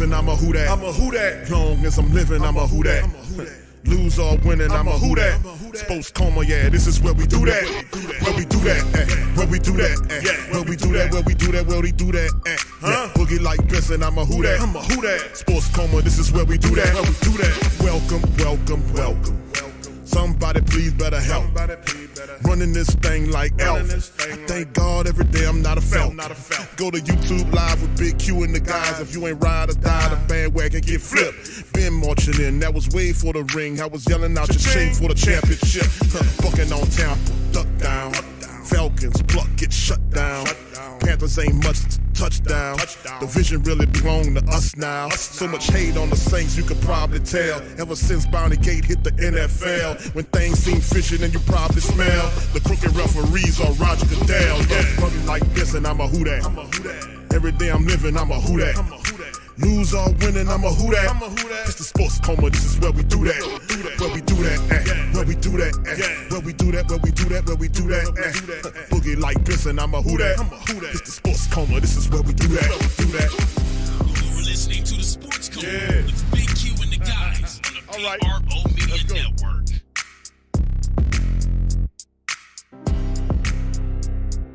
missing, I'm a who that. I'm a who that. Long as I'm living, I'm a who that. Lose or winning, I'm a who that. Sports Coma, yeah, this is where we do that. Where we do that, where we do that, where we do that, where we do that, where we do that, Boogie like Benson, I'm a who that. I'm a who that. Sports Coma, this is where we do that. Where we do that. Welcome, welcome, welcome. Somebody please better help. Running this thing like Elf. I thank God every day I'm not a felt. Go to YouTube Live with Big Q and the guys. If you ain't ride or die, the bandwagon get flipped. Been marching in, that was way for the ring. I was yelling out your chain for the championship. Bucking on town, duck down. Falcons, pluck, get shut down. Panthers ain't much touchdown. The vision really belong to us now. So much hate on the Saints, you could probably tell. Ever since Bounty Gate hit the NFL, when things seem fishy and you probably smell the crooked referees or Roger Goodell. Yeah, running like this and I'm a who that. Every day I'm living, I'm a who that. Lose or winning, I'm a who that. It's the Sports Coma, this is where we do that. Where we do that, where we do that, where we do that, where we do that, where we do that. Boogie like Benson, I'm a who that. It's the Sports Coma, this is where we do that. You're listening to the Sports Coma with Big Q and the guys on the PRO Media Network.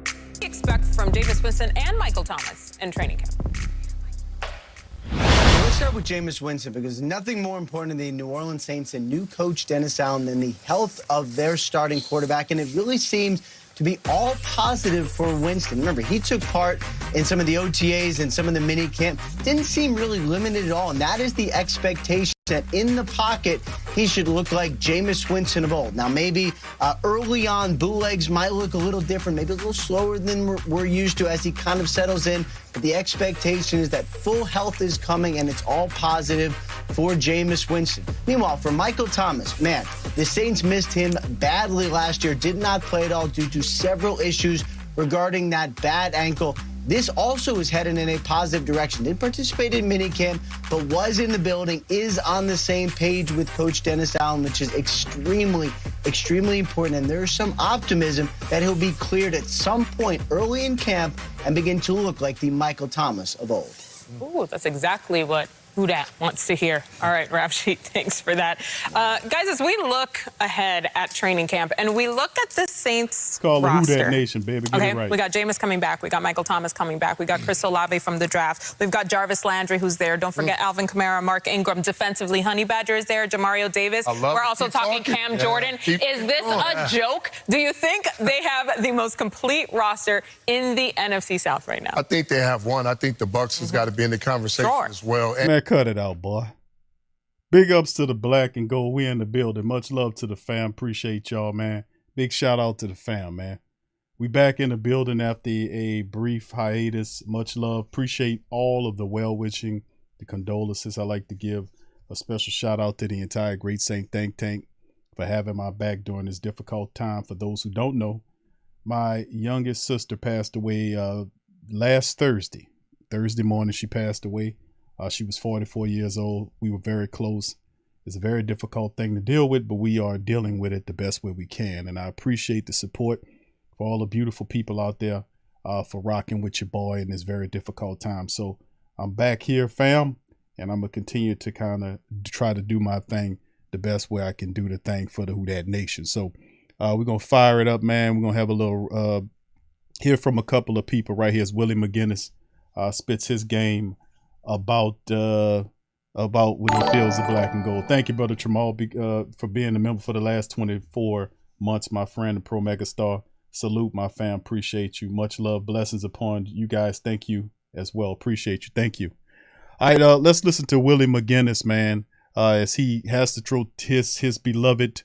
What do you expect from Jameis Winston and Michael Thomas in training camp? Let's start with Jameis Winston because nothing more important to the New Orleans Saints and new coach Dennis Allen than the health of their starting quarterback, and it really seems to be all positive for Winston. Remember, he took part in some of the OTAs and some of the mini camp. Didn't seem really limited at all, and that is the expectation that in the pocket, he should look like Jameis Winston of old. Now, maybe early on, bootlegs might look a little different, maybe a little slower than we're used to as he kind of settles in, but the expectation is that full health is coming, and it's all positive for Jameis Winston. Meanwhile, for Michael Thomas, man, the Saints missed him badly last year, did not play at all due to several issues regarding that bad ankle. This also is heading in a positive direction. Didn't participate in minicamp, but was in the building, is on the same page with Coach Dennis Allen, which is extremely, extremely important. And there's some optimism that he'll be cleared at some point early in camp and begin to look like the Michael Thomas of old. Ooh, that's exactly what who dat wants to hear. All right, Rap Sheet, thanks for that. Guys, as we look ahead at training camp and we look at the Saints roster. It's called the Who Dat Nation, baby. Get it right. We got Jameis coming back. We got Michael Thomas coming back. We got Chris Olave from the draft. We've got Jarvis Landry, who's there. Don't forget Alvin Kamara, Mark Ingram. Defensively, Honey Badger is there. Jamario Davis. We're also talking Cam Jordan. Is this a joke? Do you think they have the most complete roster in the NFC South right now? I think they have one. I think the Bucs has got to be in the conversation as well. Man, cut it out, boy. Big ups to the black and gold. We in the building. Much love to the fam. Appreciate y'all, man. Big shout out to the fam, man. We back in the building after a brief hiatus. Much love. Appreciate all of the well-wishing, the condolences. I like to give a special shout out to the entire Great Saint Think Tank for having my back during this difficult time. For those who don't know, my youngest sister passed away last Thursday. Thursday morning, she passed away. She was 44 years old. We were very close. It's a very difficult thing to deal with, but we are dealing with it the best way we can. And I appreciate the support for all the beautiful people out there for rocking with your boy in this very difficult time. So I'm back here, fam, and I'm going to continue to kind of try to do my thing the best way I can do the thing for the Who Dat Nation. So we're going to fire it up, man. We're going to have a little hear from a couple of people right here. It's Willie McGinnis spits his game about when he feels the black and gold. Thank you, Brother Tramal, for being a member for the last 24 months, my friend, the Pro Mega Star. Salute, my fam. Appreciate you. Much love. Blessings upon you guys. Thank you as well. Appreciate you. Thank you. All right, let's listen to Willie McGinnis, man, as he has to throw his beloved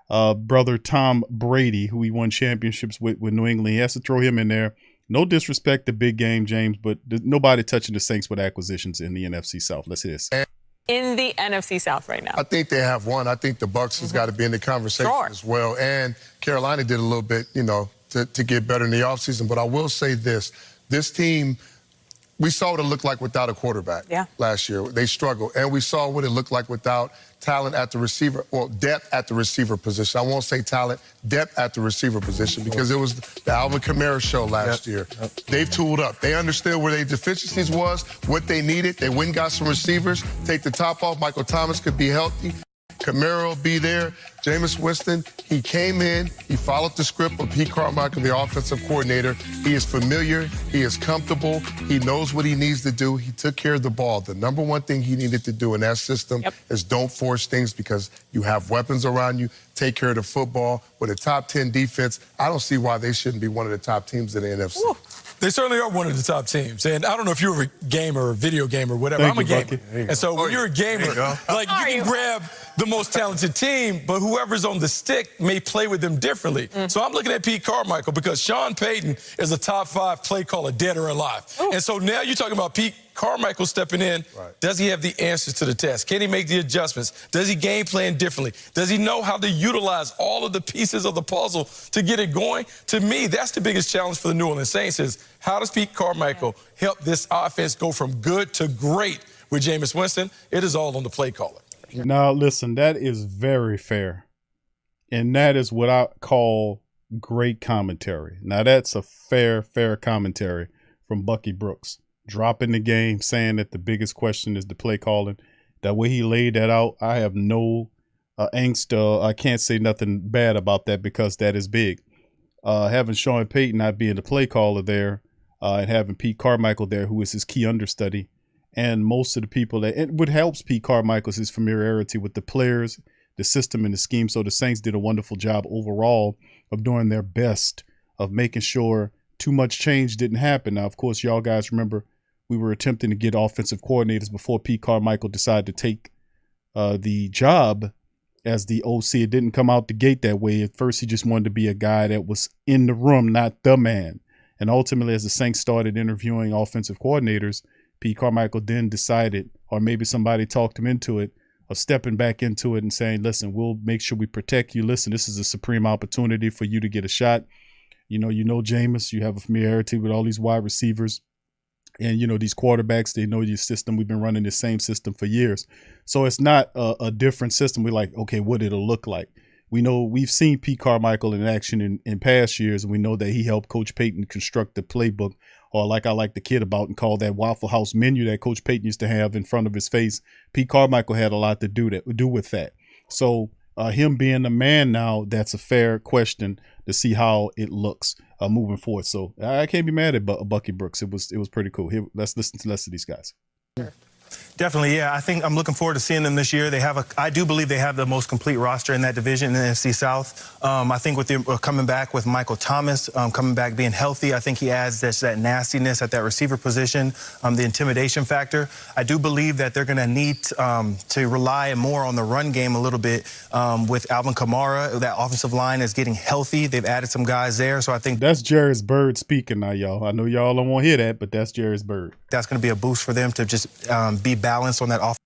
brother Tom Brady, who he won championships with New England. He has to throw him in there. No disrespect to Big Game James, but nobody touching the Saints with acquisitions in the NFC South. Let's hear this. In the NFC South right now. I think they have one. I think the Bucs has got to be in the conversation as well. And Carolina did a little bit, to get better in the offseason. But I will say this. This team, we saw what it looked like without a quarterback last year. They struggled. And we saw what it looked like without talent at the receiver, or depth at the receiver position. I won't say talent, depth at the receiver position, because it was the Alvin Kamara show last year. They've tooled up. They understood where their deficiencies was, what they needed. They went and got some receivers, take the top off. Michael Thomas could be healthy. Kamara will be there. Jameis Winston, he came in, he followed the script of Pete Carmichael, the offensive coordinator. He is familiar, he is comfortable, he knows what he needs to do. He took care of the ball. The number one thing he needed to do in that system is don't force things, because you have weapons around you. Take care of the football. With a top 10 defense, I don't see why they shouldn't be one of the top teams in the NFC. Woo. They certainly are one of the top teams. And I don't know if you're a gamer or video gamer or whatever. I'm a gamer. And so when you're a gamer, like you can grab the most talented team, but whoever's on the stick may play with them differently. So I'm looking at Pete Carmichael, because Sean Payton is a top 5 play caller, dead or alive. And so now you're talking about Pete Carmichael stepping in. Does he have the answers to the test? Can he make the adjustments? Does he game plan differently? Does he know how to utilize all of the pieces of the puzzle to get it going? To me, that's the biggest challenge for the New Orleans Saints, is how does Pete Carmichael help this offense go from good to great with Jameis Winston? It is all on the play caller. Now, listen, that is very fair. And that is what I call great commentary. Now, that's a fair commentary from Bucky Brooks. Dropping the game, saying that the biggest question is the play calling. That way he laid that out, I have no angst. I can't say nothing bad about that, because that is big. Having Sean Payton not being the play caller there, and having Pete Carmichael there, who is his key understudy, and most of the people that, and what helps Pete Carmichael is his familiarity with the players, the system, and the scheme. So the Saints did a wonderful job overall of doing their best of making sure too much change didn't happen. Now, of course, y'all guys remember we were attempting to get offensive coordinators before Pete Carmichael decided to take the job as the OC. It didn't come out the gate that way. At first, he just wanted to be a guy that was in the room, not the man. And ultimately, as the Saints started interviewing offensive coordinators, Pete Carmichael then decided, or maybe somebody talked him into it, of stepping back into it and saying, listen, we'll make sure we protect you. Listen, this is a supreme opportunity for you to get a shot. You know Jameis, you have a familiarity with all these wide receivers. And, these quarterbacks, they know your system. We've been running the same system for years. So it's not a different system. We're like, okay, what it'll look like. We know we've seen Pete Carmichael in action in past years, and we know that he helped Coach Payton construct the playbook, or like I like to kid about and call that Waffle House menu that Coach Payton used to have in front of his face. Pete Carmichael had a lot to do with that. So him being the man now, that's a fair question to see how it looks moving forward. So I can't be mad at Bucky Brooks. It was pretty cool. Here, let's listen to less of these guys. Definitely, yeah. I think I'm looking forward to seeing them this year. I do believe they have the most complete roster in that division in the NFC South. I think with them coming back with Michael Thomas, coming back being healthy, I think he adds that nastiness at that receiver position, the intimidation factor. I do believe that they're going to need to rely more on the run game a little bit with Alvin Kamara. That offensive line is getting healthy. They've added some guys there, so I think that's Jairus Byrd speaking now, y'all. I know y'all don't want to hear that, but that's Jairus Byrd. That's going to be a boost for them to just be balanced on that offense.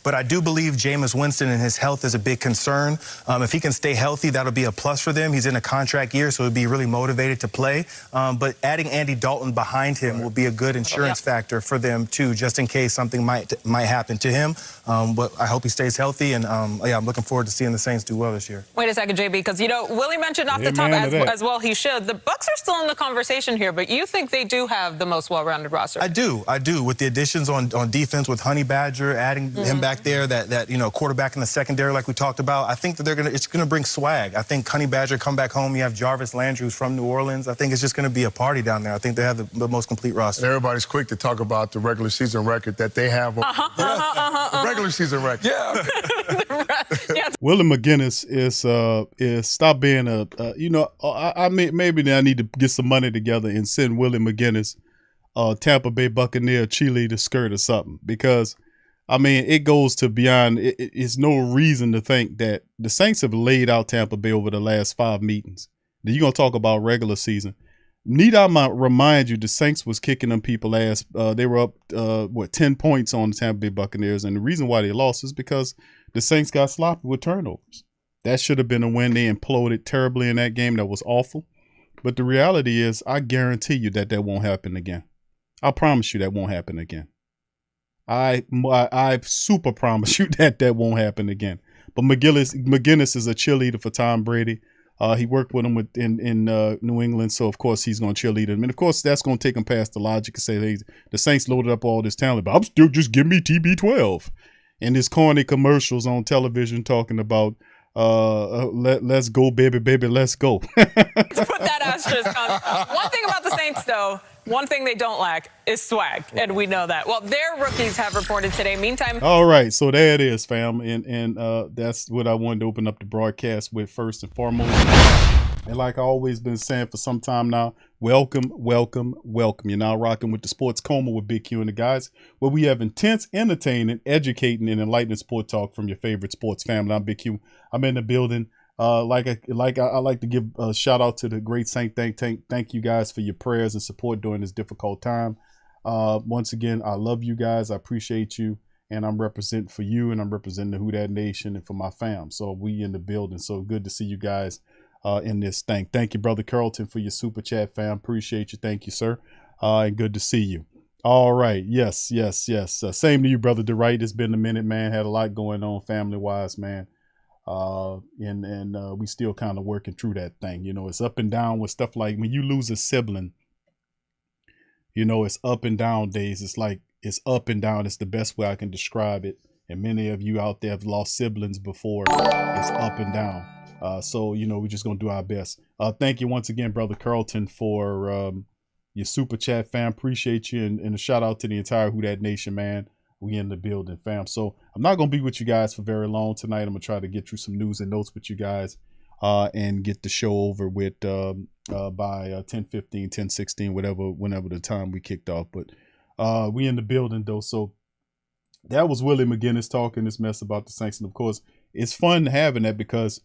But I do believe Jameis Winston and his health is a big concern. If he can stay healthy, that'll be a plus for them. He's in a contract year, so he'll be really motivated to play. But adding Andy Dalton behind him will be a good insurance factor for them, too, just in case something might happen to him. But I hope he stays healthy, and I'm looking forward to seeing the Saints do well this year. Wait a second, JB, because, Willie mentioned off the top as well he should. The Bucs are still in the conversation here, but you think they do have the most well-rounded roster? I do. With the additions on defense, with Honey Badger, adding him back there, that quarterback in the secondary like we talked about. I think that it's gonna bring swag. I think Honey Badger come back home. You have Jarvis Landry, who's from New Orleans. I think it's just gonna be a party down there. I think they have the most complete roster. And everybody's quick to talk about the regular season record that they have. The regular season record. Yeah. Willie McGinnis is stop being maybe I need to get some money together and send Willie McGinnis Tampa Bay Buccaneer cheerleader skirt or something, because it goes to beyond. It's no reason to think that the Saints have laid out Tampa Bay over the last 5 meetings. Then you're going to talk about regular season. I might remind you, the Saints was kicking them people ass. They were up, 10 points on the Tampa Bay Buccaneers. And the reason why they lost is because the Saints got sloppy with turnovers. That should have been a win. They imploded terribly in that game. That was awful. But the reality is, I guarantee you that won't happen again. I promise you that won't happen again. I super promise you that won't happen again. But McGinnis is a cheerleader for Tom Brady. He worked with him in New England, so of course he's going to cheerlead him. And of course that's going to take him past the logic and say, hey, the Saints loaded up all this talent, but I'm still just give me TB12. And his corny commercials on television talking about let's go, baby, let's go. To put that asterisk on. One thing about the Saints, though, one thing they don't lack is swag, and we know that. Well, their rookies have reported today. Meantime, all right, so there it is, fam, and that's what I wanted to open up the broadcast with first and foremost. And like I always been saying for some time now, welcome. You're now rocking with the Sports Coma with Big Q and the guys, where we have intense, entertaining, educating, and enlightening sport talk from your favorite sports family. I'm Big Q. I'm in the building. I like to give a shout out to the great Saint Think Tank. Thank you guys for your prayers and support during this difficult time. Once again, I love you guys. I appreciate you. And I'm representing for you, and I'm representing the Who Dat Nation and for my fam. So we in the building. So good to see you guys in this thing. Thank you, Brother Carlton, for your super chat, fam. Appreciate you. Thank you, sir. And good to see you. All right. Yes. Same to you, Brother DeWright. It's been a minute, man. Had a lot going on family-wise, man. And we still kind of working through that thing. You know, it's up and down with stuff like when you lose a sibling, you know, it's up and down days. It's like it's up and down. It's the best way I can describe it. And many of you out there have lost siblings before. It's up and down. So, you know, we're just going to do our best. Thank you once again, Brother Carlton, for your super chat, fam. Appreciate you. And a shout out to the entire Who Dat Nation, man. We in the building, fam. So I'm not going to be with you guys for very long tonight. I'm going to try to get through some news and notes with you guys and get the show over with by 10:15, 10:16, whenever the time we kicked off. But we in the building, though. So that was Willie McGinnis talking this mess about the Saints. And, of course, it's fun having that because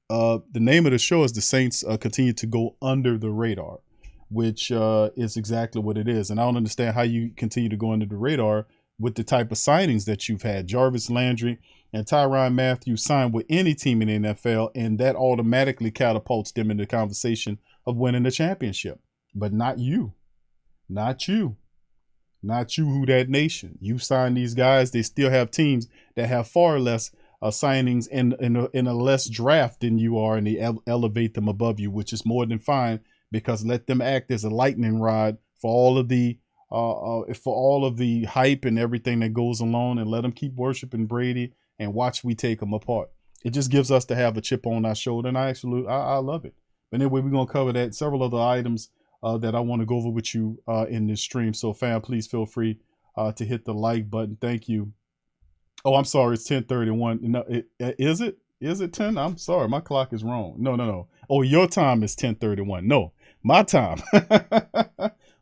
the name of the show is The Saints Continue to Go Under the Radar, which is exactly what it is. And I don't understand how you continue to go under the radar with the type of signings that you've had. Jarvis Landry and Tyrann Mathieu signed with any team in the NFL, and that automatically catapults them into the conversation of winning the championship. But not you. Not you. Not you, Who Dat Nation. You signed these guys. They still have teams that have far less signings in a less draft than you are, and they elevate them above you, which is more than fine, because let them act as a lightning rod for all of the hype and everything that goes along, and let them keep worshiping Brady and watch we take them apart. It just gives us to have a chip on our shoulder, and I love it. But anyway, we're going to cover that, several other items that I want to go over with you in this stream. So fam, please feel free to hit the like button. Thank you. Oh, I'm sorry. It's 10:31. No, is it? Is it 10? I'm sorry. My clock is wrong. No. Oh, your time is 10:31. No, my time.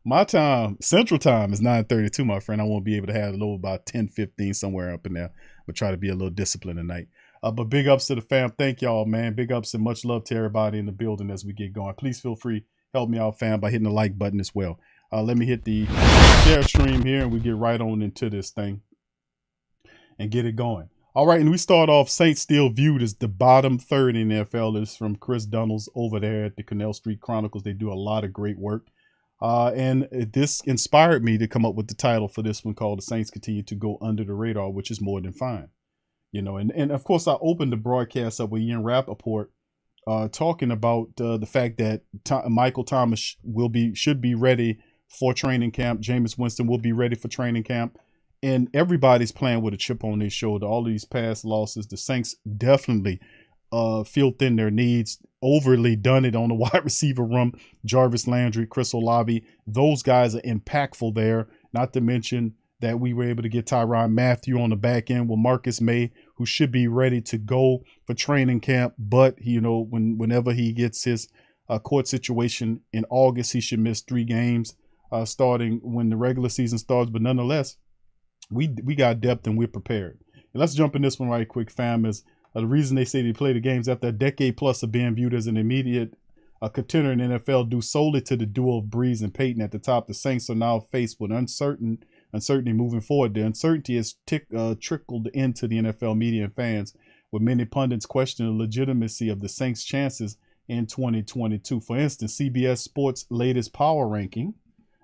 My time, Central Time, is 9:32, my friend. I won't be able to have it over about 10:15 somewhere up in there. But try to be a little disciplined tonight. But big ups to the fam. Thank y'all, man. Big ups and much love to everybody in the building as we get going. Please feel free. Help me out, fam, by hitting the like button as well. Let me hit the share stream here, and we get right on into this thing and get it going. All right, and we start off, Saints still viewed as the bottom third in the NFL. This is from Chris Dunnels over there at the Canal Street Chronicles. They do a lot of great work. And this inspired me to come up with the title for this one, called The Saints Continue to Go Under the Radar, which is more than fine. You know, and of course, I opened the broadcast up with Ian Rappaport talking about the fact that Michael Thomas should be ready for training camp. Jameis Winston will be ready for training camp. And everybody's playing with a chip on their shoulder. All these past losses, the Saints definitely filled in their needs, overly done it on the wide receiver room. Jarvis Landry, Chris Olave, those guys are impactful there. Not to mention that we were able to get Tyrann Mathieu on the back end with Marcus Maye, who should be ready to go for training camp. But, you know, whenever he gets his court situation in August, he should miss 3 games starting when the regular season starts. But nonetheless, we got depth and we're prepared. And let's jump in this one right quick, fam. Is the reason they say they play the games after a decade plus of being viewed as an immediate contender in the NFL due solely to the duo of Breeze and Payton at the top. The Saints are now faced with uncertainty moving forward. The uncertainty has trickled into the NFL media and fans, with many pundits questioning the legitimacy of the Saints' chances in 2022. For instance, CBS Sports' latest power ranking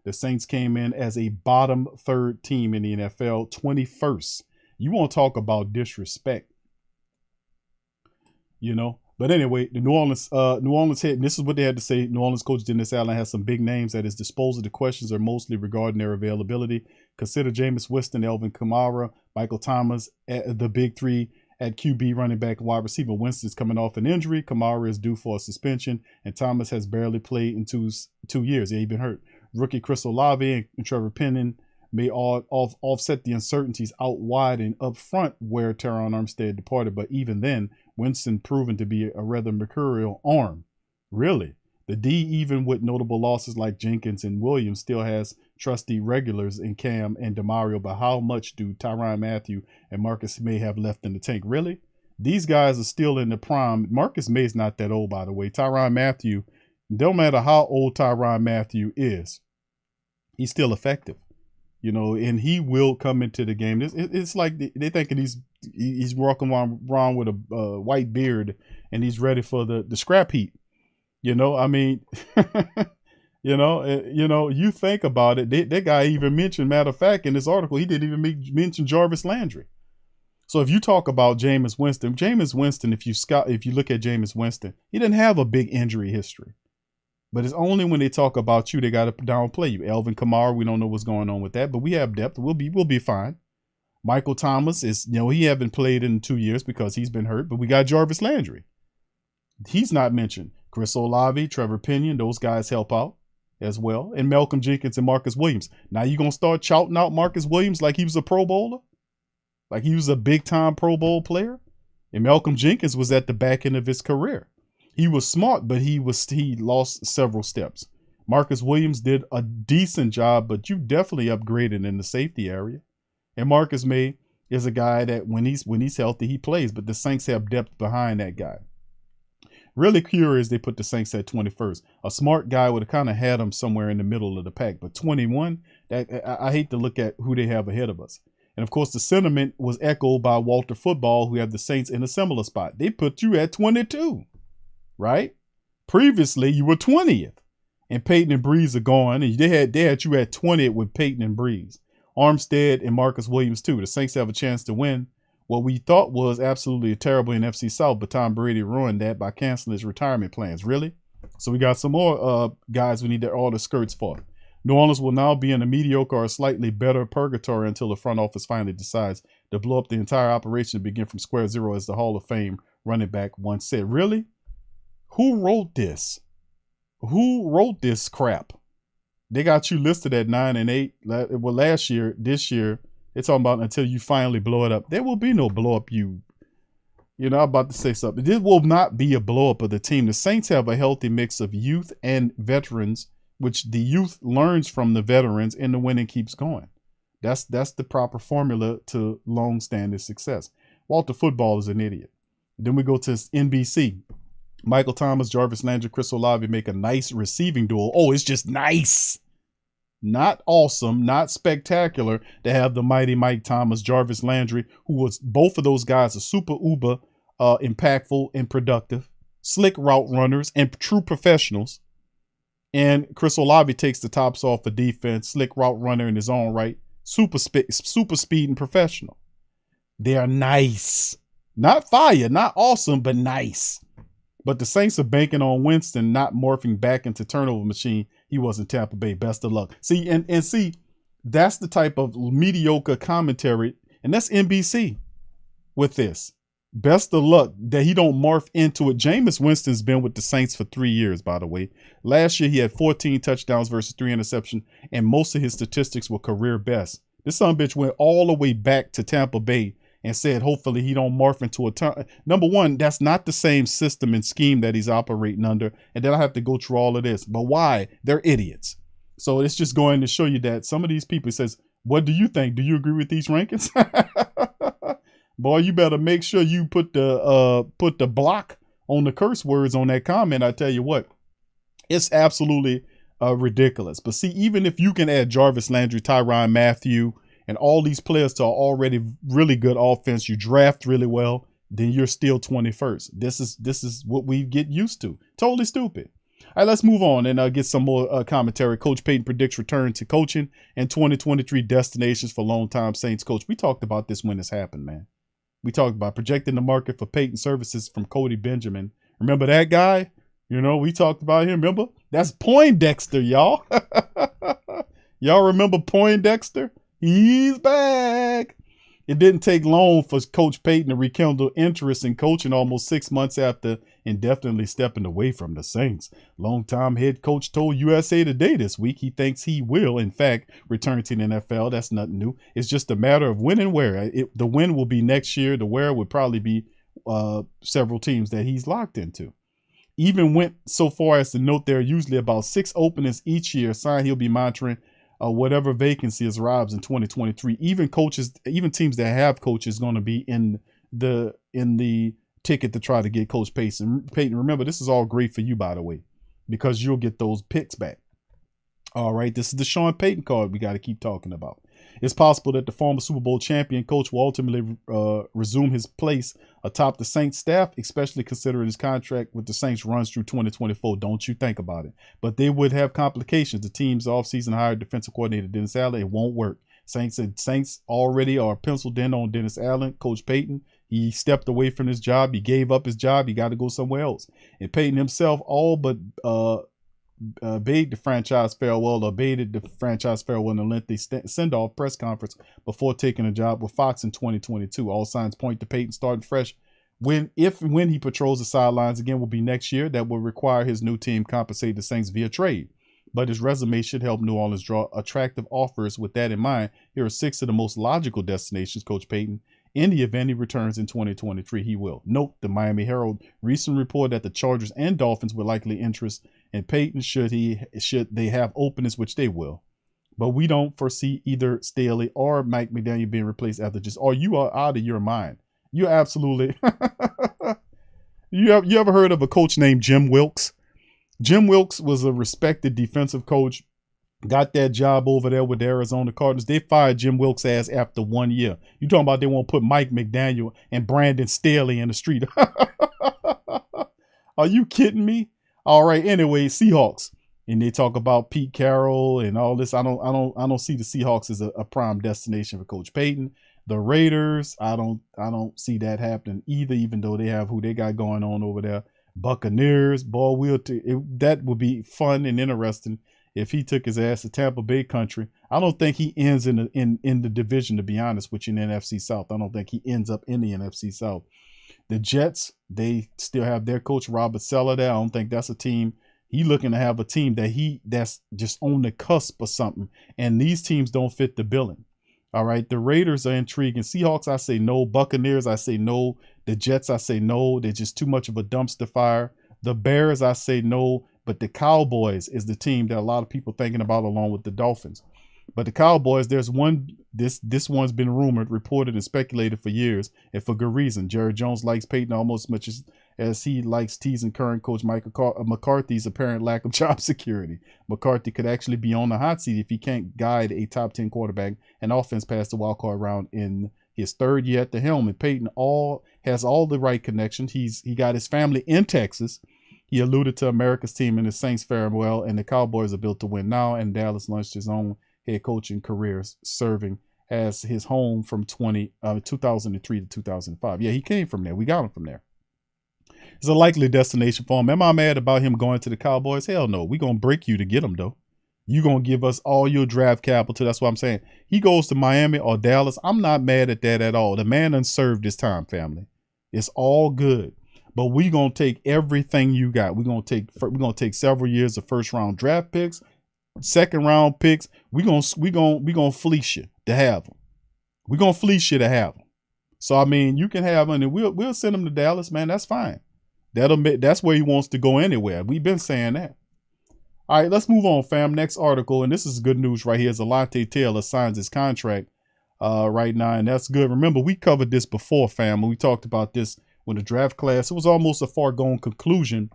The Saints came in as a bottom third team in the NFL, 21st. You want to talk about disrespect, you know? But anyway, the New Orleans head, and this is what they had to say. New Orleans coach Dennis Allen has some big names at his disposal. The questions are mostly regarding their availability. Consider Jameis Winston, Alvin Kamara, Michael Thomas, the big three at QB, running back, and wide receiver. Winston's coming off an injury. Kamara is due for a suspension, and Thomas has barely played in 2 years. He's been hurt. Rookie Chris Olave and Trevor Penning may offset the uncertainties out wide and up front where Tyrann Armstead departed. But even then, Winston proven to be a rather mercurial arm. Really? The D, even with notable losses like Jenkins and Williams, still has trusty regulars in Cam and Demario. But how much do Tyrann Mathieu and Marcus Maye have left in the tank? Really? These guys are still in the prime. Marcus Maye's not that old, by the way. Tyrann Mathieu, don't matter how old Tyrann Mathieu is, he's still effective. You know, and he will come into the game. It's like they're thinking he's walking around with a white beard and he's ready for the scrap heap. You know, I mean, you think about it. That guy even mentioned, matter of fact, in this article, he didn't even mention Jarvis Landry. So if you talk about Jameis Winston, if you look at Jameis Winston, he didn't have a big injury history. But it's only when they talk about you, they got to downplay you. Alvin Kamara, we don't know what's going on with that, but we have depth. We'll be fine. Michael Thomas is, he haven't played in 2 years because he's been hurt, but we got Jarvis Landry. He's not mentioned. Chris Olave, Trevor Penning, those guys help out as well. And Malcolm Jenkins and Marcus Williams. Now you're going to start shouting out Marcus Williams like he was a Pro Bowler? Like he was a big-time Pro Bowl player? And Malcolm Jenkins was at the back end of his career. He was smart, but he lost several steps. Marcus Williams did a decent job, but you definitely upgraded in the safety area. And Marcus Maye is a guy that when he's healthy, he plays, but the Saints have depth behind that guy. Really curious they put the Saints at 21st. A smart guy would have kind of had them somewhere in the middle of the pack, but 21, I hate to look at who they have ahead of us. And of course, the sentiment was echoed by Walter Football, who have the Saints in a similar spot. They put you at 22. Right? Previously, you were 20th, and Payton and Breeze are gone, and they had you at 20th with Payton and Breeze, Armstead and Marcus Williams too. The Saints have a chance to win what we thought was absolutely a terrible NFC South, but Tom Brady ruined that by canceling his retirement plans. Really? So we got some more guys we need to order skirts for. New Orleans will now be in a mediocre or slightly better purgatory until the front office finally decides to blow up the entire operation and begin from square zero, as the Hall of Fame running back once said. Really? Who wrote this? Who wrote this crap? They got you listed at 9-8. Well, this year, they're talking about until you finally blow it up. There will be no blow up. I'm about to say something. This will not be a blow up of the team. The Saints have a healthy mix of youth and veterans, which the youth learns from the veterans, and the winning keeps going. That's the proper formula to long-standing success. Walter Football is an idiot. Then we go to NBC. Michael Thomas, Jarvis Landry, Chris Olave make a nice receiving duel. Oh, it's just nice. Not awesome, not spectacular to have the mighty Mike Thomas, Jarvis Landry, who was both of those guys are super uber impactful and productive, slick route runners and true professionals. And Chris Olave takes the tops off for defense, slick route runner in his own right, super speed and professional. They are nice. Not fire, not awesome, but nice. But the Saints are banking on Winston not morphing back into turnover machine he was in Tampa Bay. Best of luck. See, and see, that's the type of mediocre commentary, and that's NBC with this. Best of luck that he don't morph into it. Jameis Winston's been with the Saints for 3 years, by the way. Last year, he had 14 touchdowns versus 3 interceptions, and most of his statistics were career best. This son of a bitch went all the way back to Tampa Bay and said, hopefully he don't morph into a number one, that's not the same system and scheme that he's operating under. And then I have to go through all of this. But why? They're idiots. So it's just going to show you that some of these people says, what do you think? Do you agree with these rankings? Boy, you better make sure you put the block on the curse words on that comment. I tell you what, it's absolutely ridiculous. But see, even if you can add Jarvis Landry, Tyrann Mathieu, and all these players to already really good offense, you draft really well, then you're still 21st. This is what we get used to. Totally stupid. All right, let's move on and get some more commentary. Coach Payton predicts return to coaching and 2023 destinations for longtime Saints coach. We talked about this when this happened, man. We talked about projecting the market for Payton services from Cody Benjamin. Remember that guy? You know, we talked about him. Remember? That's Poindexter, y'all. Y'all remember Poindexter? He's back. It didn't take long for Coach Payton to rekindle interest in coaching almost 6 months after indefinitely stepping away from the Saints. Longtime head coach told USA Today this week he thinks he will, in fact, return to the NFL. That's nothing new. It's just a matter of when and where. The when will be next year. The where would probably be several teams that he's locked into. Even went so far as to note there are usually about 6 openings each year. Sign he'll be monitoring whatever vacancies arrives in 2023. Even teams that have coaches going to be in the ticket to try to get Coach Payton. Remember, this is all great for you, by the way, because you'll get those picks back. All right, this is the Sean Payton card we got to keep talking about. It's possible that the former Super Bowl champion coach will ultimately resume his place atop the Saints staff, especially considering his contract with the Saints runs through 2024. Don't you think about it. But they would have complications. The team's offseason hired defensive coordinator Dennis Allen. It won't work. Saints already are penciled in on Dennis Allen. Coach Payton, he stepped away from his job. He gave up his job. He got to go somewhere else. And Payton himself all but bade the franchise farewell, or baited the franchise farewell in a lengthy send-off press conference before taking a job with Fox in 2022. All signs point to Payton starting fresh. When he patrols the sidelines again will be next year. That will require his new team compensate the Saints via trade. But his resume should help New Orleans draw attractive offers. With that in mind, here are 6 of the most logical destinations Coach Payton. In the event he returns in 2023, he will. Note the Miami Herald recent report that the Chargers and Dolphins would likely interest in Payton should they have openings, which they will. But we don't foresee either Staley or Mike McDaniel being replaced after just, or you are out of your mind. You're absolutely. You ever heard of a coach named Jim Wilkes? Jim Wilkes was a respected defensive coach. Got that job over there with the Arizona Cardinals. They fired Jim Wilkes' ass after 1 year. You talking about they won't put Mike McDaniel and Brandon Staley in the street? Are you kidding me? All right. Anyway, Seahawks, and they talk about Pete Carroll and all this. I don't see the Seahawks as a prime destination for Coach Payton. The Raiders, I don't see that happening either. Even though they have who they got going on over there. Buccaneers, that would be fun and interesting if he took his ass to Tampa Bay country. I don't think he ends in the division, to be honest with you, in the NFC South. I don't think he ends up in the NFC South. The Jets, they still have their coach, Robert Saleh, there. I don't think that's a team. He looking to have a team that's just on the cusp or something. And these teams don't fit the billing. All right. The Raiders are intriguing. Seahawks, I say no. Buccaneers, I say no. The Jets, I say no. They're just too much of a dumpster fire. The Bears, I say no. But the Cowboys is the team that a lot of people thinking about along with the Dolphins. But the Cowboys, there's one, this one's been rumored, reported, and speculated for years, and for good reason. Jerry Jones likes Payton almost as much as he likes teasing current coach Mike McCarthy's apparent lack of job security. McCarthy could actually be on the hot seat if he can't guide a top 10 quarterback and offense past the wild card round in his 3rd year at the helm. And Payton has all the right connections. He got his family in Texas. He alluded to America's team and the Saints faring well, and the Cowboys are built to win now. And Dallas launched his own head coaching career, serving as his home from 2003 to 2005. Yeah, he came from there. We got him from there. It's a likely destination for him. Am I mad about him going to the Cowboys? Hell no. We're going to break you to get him, though. You're going to give us all your draft capital. That's what I'm saying. He goes to Miami or Dallas. I'm not mad at that at all. The man done served his time, family. It's all good. But we're going to take everything you got. We're going to take several years of first-round draft picks, second-round picks. We're going to fleece you to have them. We're going to fleece you to have them. So, I mean, you can have them, and we'll send them to Dallas, man. That's fine. That's where he wants to go anywhere. We've been saying that. All right, let's move on, fam. Next article, and this is good news right here. Is Alontae Taylor signs his contract right now, and that's good. Remember, we covered this before, fam. When we talked about this when the draft class, it was almost a foregone conclusion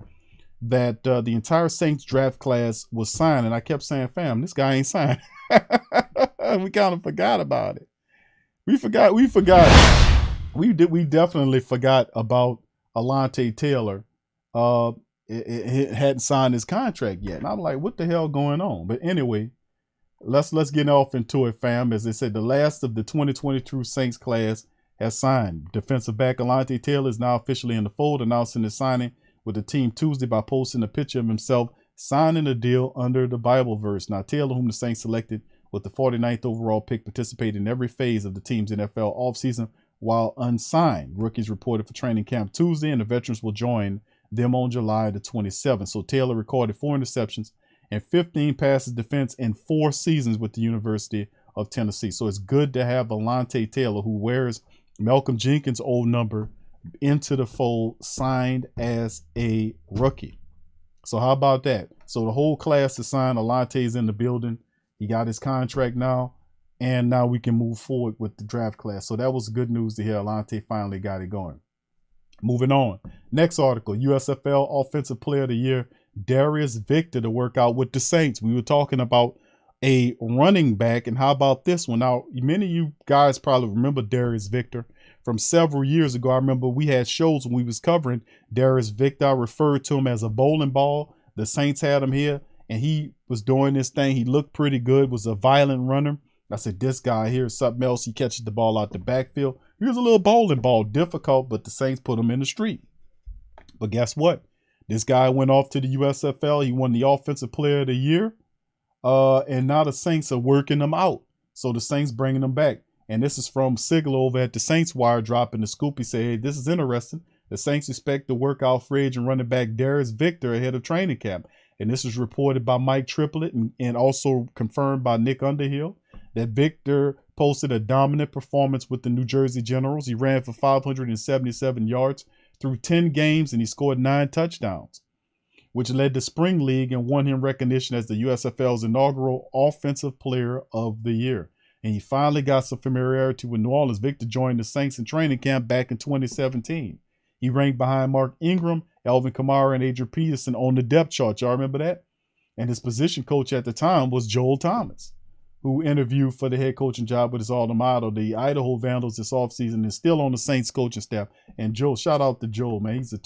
that the entire Saints draft class was signed, and I kept saying, fam, this guy ain't signed. We kind of forgot about it. We definitely forgot about Alontae Taylor. it hadn't signed his contract yet. And I'm like, what the hell going on? But anyway, let's get off into it, fam. As they said, the last of the 2022 Saints class has signed. Defensive back Alontae Taylor is now officially in the fold, announcing his signing with the team Tuesday by posting a picture of himself signing a deal under the Bible verse. Now, Taylor, whom the Saints selected with the 49th overall pick, participated in every phase of the team's NFL offseason while unsigned. Rookies reported for training camp Tuesday, and the veterans will join them on July the 27th. So Taylor recorded 4 interceptions and 15 passes defense in 4 seasons with the University of Tennessee. So it's good to have Alontae Taylor, who wears Malcolm Jenkins' old number, into the fold, signed as a rookie. So how about that? So the whole class is signed. Alontae's in the building. He got his contract now, and now we can move forward with the draft class. So that was good news to hear. Alontae finally got it going. Moving on. Next article, USFL Offensive Player of the Year, Darius Victor, to work out with the Saints. We were talking about a running back, and how about this one? Now, many of you guys probably remember Darius Victor from several years ago. I remember we had shows when we was covering Darius Victor. I referred to him as a bowling ball. The Saints had him here, and he was doing this thing. He looked pretty good, was a violent runner. I said, this guy here is something else. He catches the ball out the backfield. He was a little bowling ball, difficult, but the Saints put him in the street. But guess what? This guy went off to the USFL. He won the Offensive Player of the Year. And now the Saints are working him out. So the Saints bringing him back. And this is from Sigler over at the Saints Wire, dropping the scoop. He said, hey, this is interesting. The Saints expect to work out free agent running back Darius Victor ahead of training camp. And this is reported by Mike Triplett and also confirmed by Nick Underhill, that Victor posted a dominant performance with the New Jersey Generals. He ran for 577 yards through 10 games, and he scored 9 touchdowns, which led to Spring League and won him recognition as the USFL's inaugural Offensive Player of the Year. And he finally got some familiarity with New Orleans. Victor joined the Saints in training camp back in 2017. He ranked behind Mark Ingram, Alvin Kamara, and Adrian Peterson on the depth chart. Y'all remember that? And his position coach at the time was Joel Thomas, who interviewed for the head coaching job with his alma mater, the Idaho Vandals, this offseason, and still on the Saints coaching staff. And Joel, shout out to Joel, man. He's a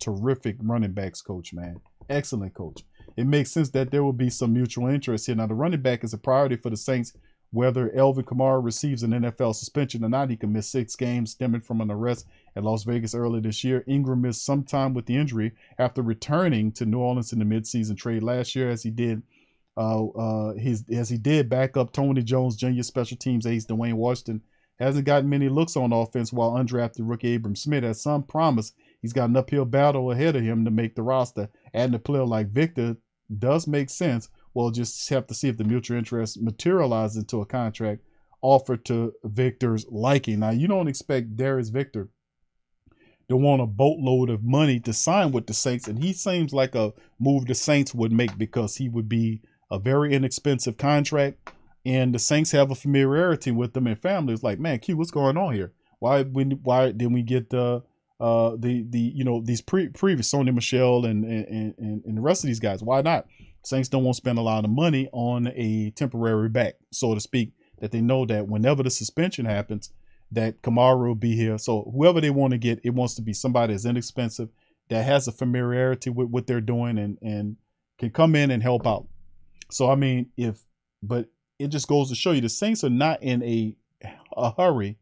terrific running backs coach, man. Excellent coach. It makes sense that there will be some mutual interest here. Now, the running back is a priority for the Saints. Whether Alvin Kamara receives an NFL suspension or not, he can miss 6 games stemming from an arrest at Las Vegas earlier this year. Ingram missed some time with the injury after returning to New Orleans in the midseason trade last year, as he did back up Tony Jones Jr. special teams ace Dwayne Washington. Hasn't gotten many looks on offense, while undrafted rookie Abram Smith has some promise. He's got an uphill battle ahead of him to make the roster. Adding a player like Victor does make sense. We'll just have to see if the mutual interest materializes into a contract offered to Victor's liking. Now, you don't expect Darius Victor to want a boatload of money to sign with the Saints, and he seems like a move the Saints would make because he would be a very inexpensive contract, and the Saints have a familiarity with them and family. It's like, man, Q, what's going on here? Why didn't we get these previous Sony Michel and the rest of these guys? Why not? Saints don't want to spend a lot of money on a temporary back, so to speak, that they know that whenever the suspension happens, that Kamara will be here. So whoever they want to get, it wants to be somebody that's inexpensive, that has a familiarity with what they're doing and can come in and help out. So, I mean, but it just goes to show you the Saints are not in a hurry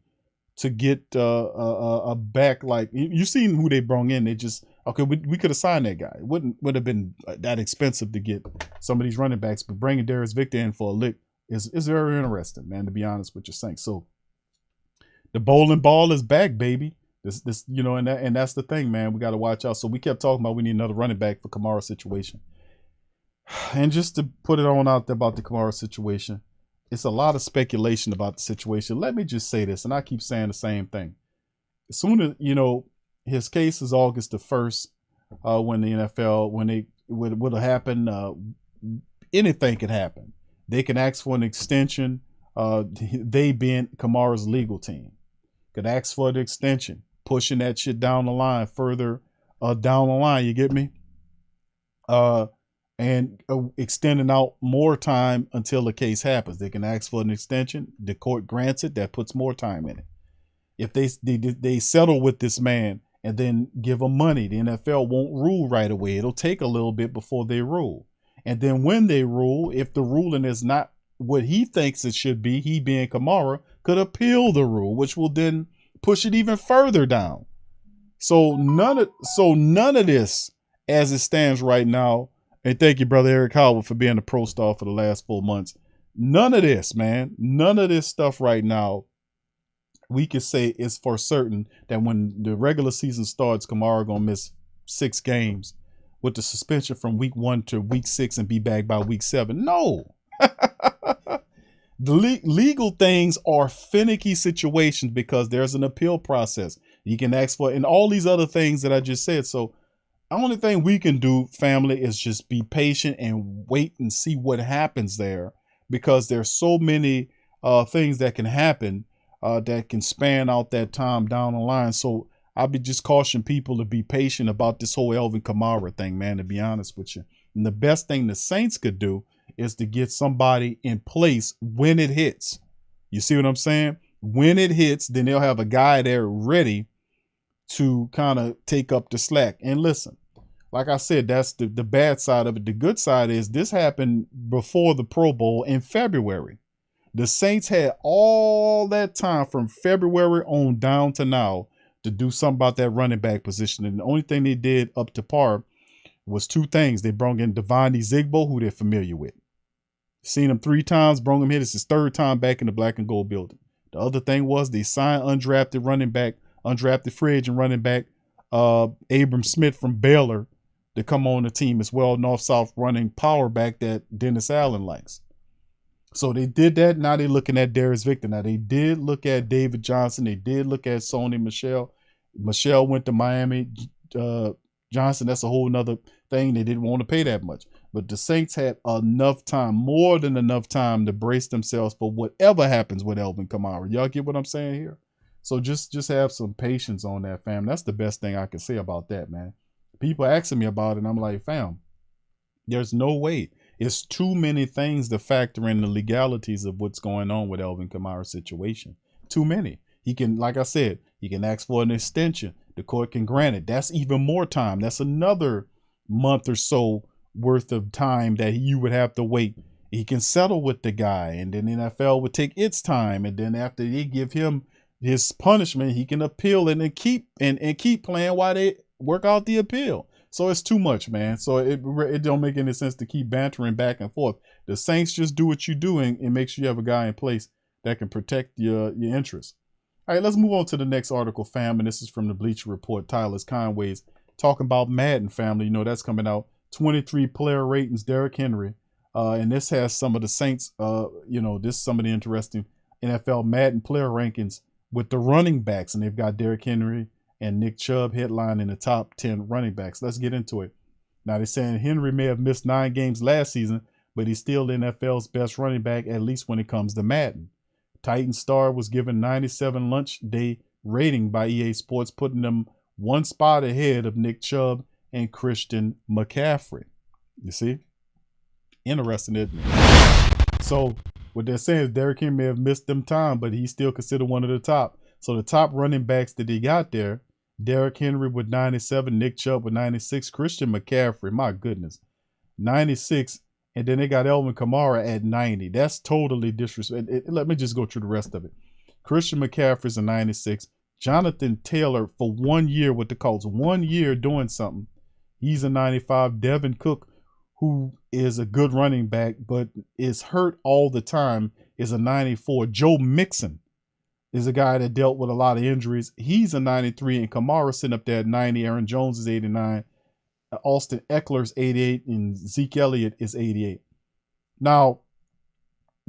to get a back. Like, you've seen who they brought in. They just, okay, we could have signed that guy. It would have been that expensive to get some of these running backs, but bringing Darius Victor in for a lick is very interesting, man, to be honest with you, Saints. So the bowling ball is back, baby. This and that's the thing, man. We got to watch out. So we kept talking about we need another running back for Kamara's situation. And just to put it on out there about the Kamara situation, it's a lot of speculation about the situation. Let me just say this, and I keep saying the same thing. As soon as, his case is August the 1st, when the NFL, when it would have happened, anything could happen. They can ask for an extension, they being Kamara's legal team. Could ask for an extension, pushing that shit down the line, further down the line, you get me? And extending out more time until the case happens. They can ask for an extension. The court grants it. That puts more time in it. If they settle with this man and then give them money. The NFL won't rule right away. It'll take a little bit before they rule. And then when they rule, if the ruling is not what he thinks it should be, he being Kamara, could appeal the rule, which will then push it even further down. So none of this, as it stands right now, and thank you, Brother Eric Howard, for being a pro star for the last 4 months. None of this, man, none of this stuff right now, we could say is for certain that when the regular season starts, Kamara gonna miss 6 games with the suspension from week 1 to week 6 and be back by week 7. No. The legal things are finicky situations because there's an appeal process. You can ask for, and all these other things that I just said. So the only thing we can do, family, is just be patient and wait and see what happens there, because there's so many things that can happen that can span out that time down the line. So I'll be just caution people to be patient about this whole Alvin Kamara thing, man, to be honest with you. And the best thing the Saints could do is to get somebody in place when it hits. You see what I'm saying? When it hits, then they'll have a guy there ready to kind of take up the slack. And listen, like I said, that's the bad side of it. The good side is this happened before the Pro Bowl in February. The Saints had all that time from February on down to now to do something about that running back position. And the only thing they did up to par was 2 things. They brought in Devontae Zigbo, who they're familiar with. Seen him 3 times, brought him here. It's his 3rd time back in the black and gold building. The other thing was they signed undrafted free agent running back, Abram Smith from Baylor, to come on the team as well. North-South running power back that Dennis Allen likes. So they did that. Now they're looking at Darius Victor. Now they did look at David Johnson. They did look at Sony Michel. Michel went to Miami. Johnson, that's a whole nother thing. They didn't want to pay that much. But the Saints had enough time, more than enough time, to brace themselves for whatever happens with Alvin Kamara. Y'all get what I'm saying here? So just have some patience on that, fam. That's the best thing I can say about that, man. People asking me about it, and I'm like, fam, there's no way. It's too many things to factor in the legalities of what's going on with Alvin Kamara's situation. Too many. He can, like I said, he can ask for an extension. The court can grant it. That's even more time. That's another month or so worth of time that you would have to wait. He can settle with the guy, and then the NFL would take its time. And then after they give him his punishment, he can appeal and then keep playing while they work out the appeal. So it's too much, man. So it don't make any sense to keep bantering back and forth. The Saints just do what you do and make sure you have a guy in place that can protect your interests. All right, let's move on to the next article, fam. And this is from the Bleacher Report. Tyler's Conway's talking about Madden, family. You know, that's coming out. 23 player ratings, Derrick Henry. And this has some of the Saints, some of the interesting NFL Madden player rankings with the running backs. And they've got Derrick Henry and Nick Chubb headline in the top 10 running backs. Let's get into it. Now, they're saying Henry may have missed 9 games last season, but he's still the NFL's best running back, at least when it comes to Madden. Titan Star was given 97 lunch day rating by EA Sports, putting them 1 spot ahead of Nick Chubb and Christian McCaffrey. You see? Interesting, isn't it? So what they're saying is Derrick Henry may have missed them time, but he's still considered one of the top. So the top running backs that he got there, Derrick Henry with 97, Nick Chubb with 96, Christian McCaffrey, my goodness, 96, and then they got Alvin Kamara at 90. That's totally disrespectful. Let me just go through the rest of it. Christian McCaffrey's a 96. Jonathan Taylor for 1 year with the Colts, 1 year doing something, he's a 95. Devin Cook, who is a good running back but is hurt all the time, is a 94. Joe Mixon is a guy that dealt with a lot of injuries. He's a 93, and Kamara sitting up there at 90. Aaron Jones is 89. Austin Eckler's 88, and Zeke Elliott is 88. Now,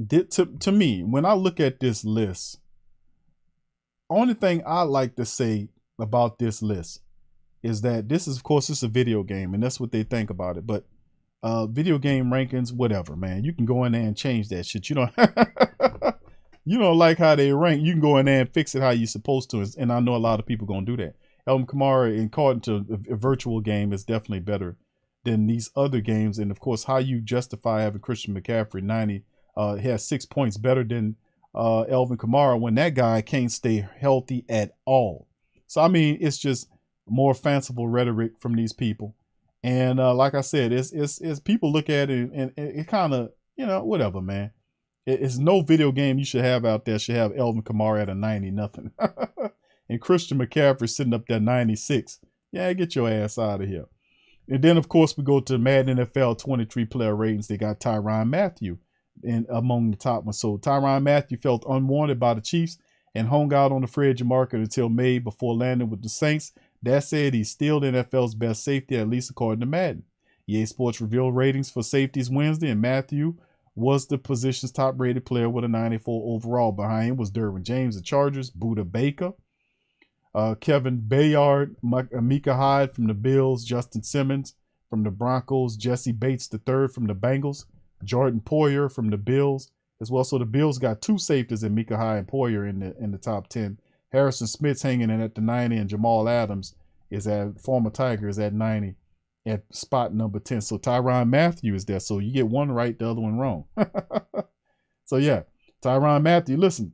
to me, when I look at this list, only thing I like to say about this list is that this is, of course, it's a video game, and that's what they think about it. But video game rankings, whatever, man. You can go in there and change that shit. You don't like how they rank, you can go in there and fix it how you're supposed to. And I know a lot of people going to do that. Alvin Kamara, according to a virtual game, is definitely better than these other games. And, of course, how you justify having Christian McCaffrey 90, he has 6 points better than Alvin Kamara when that guy can't stay healthy at all. So, I mean, it's just more fanciful rhetoric from these people. And like I said, it's people look at it and it kind of, whatever, man. It's no video game you should have out there should have Alvin Kamara at a 90 nothing. And Christian McCaffrey sitting up there 96. Yeah, get your ass out of here. And then, of course, we go to Madden NFL 23 player ratings. They got Tyrann Mathieu among the top ones. So Tyrann Mathieu felt unwanted by the Chiefs and hung out on the free agent market until May before landing with the Saints. That said, he's still the NFL's best safety, at least according to Madden. EA Sports revealed ratings for safeties Wednesday, and Mathieu was the position's top-rated player with a 94 overall. Behind him was Derwin James, the Chargers, Budda Baker, Kevin Bayard, Micah Hyde from the Bills, Justin Simmons from the Broncos, Jesse Bates III from the Bengals, Jordan Poyer from the Bills as well. So the Bills got two safeties in Micah Hyde and Poyer in the top 10. Harrison Smith's hanging in at the 90, and Jamal Adams former Tiger is at 90 at spot number 10. So Tyrann Mathieu is there. So you get one right, the other one wrong. So yeah, Tyrann Mathieu. Listen,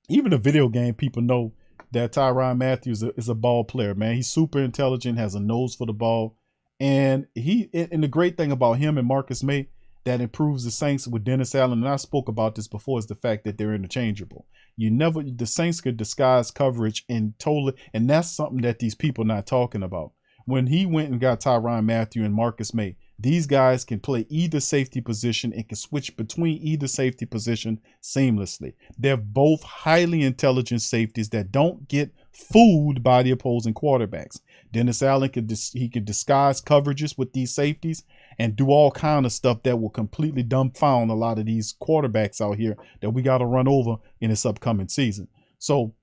even the video game people know that Tyrann Mathieu is a ball player, man. He's super intelligent, has a nose for the ball. And the great thing about him and Marcus Maye that improves the Saints with Dennis Allen, and I spoke about this before, is the fact that they're interchangeable. The Saints could disguise coverage and that's something that these people are not talking about. When he went and got Tyrann Mathieu and Marcus Maye, these guys can play either safety position and can switch between either safety position seamlessly. They're both highly intelligent safeties that don't get fooled by the opposing quarterbacks. Dennis Allen could disguise coverages with these safeties and do all kind of stuff that will completely dumbfound a lot of these quarterbacks out here that we got to run over in this upcoming season. So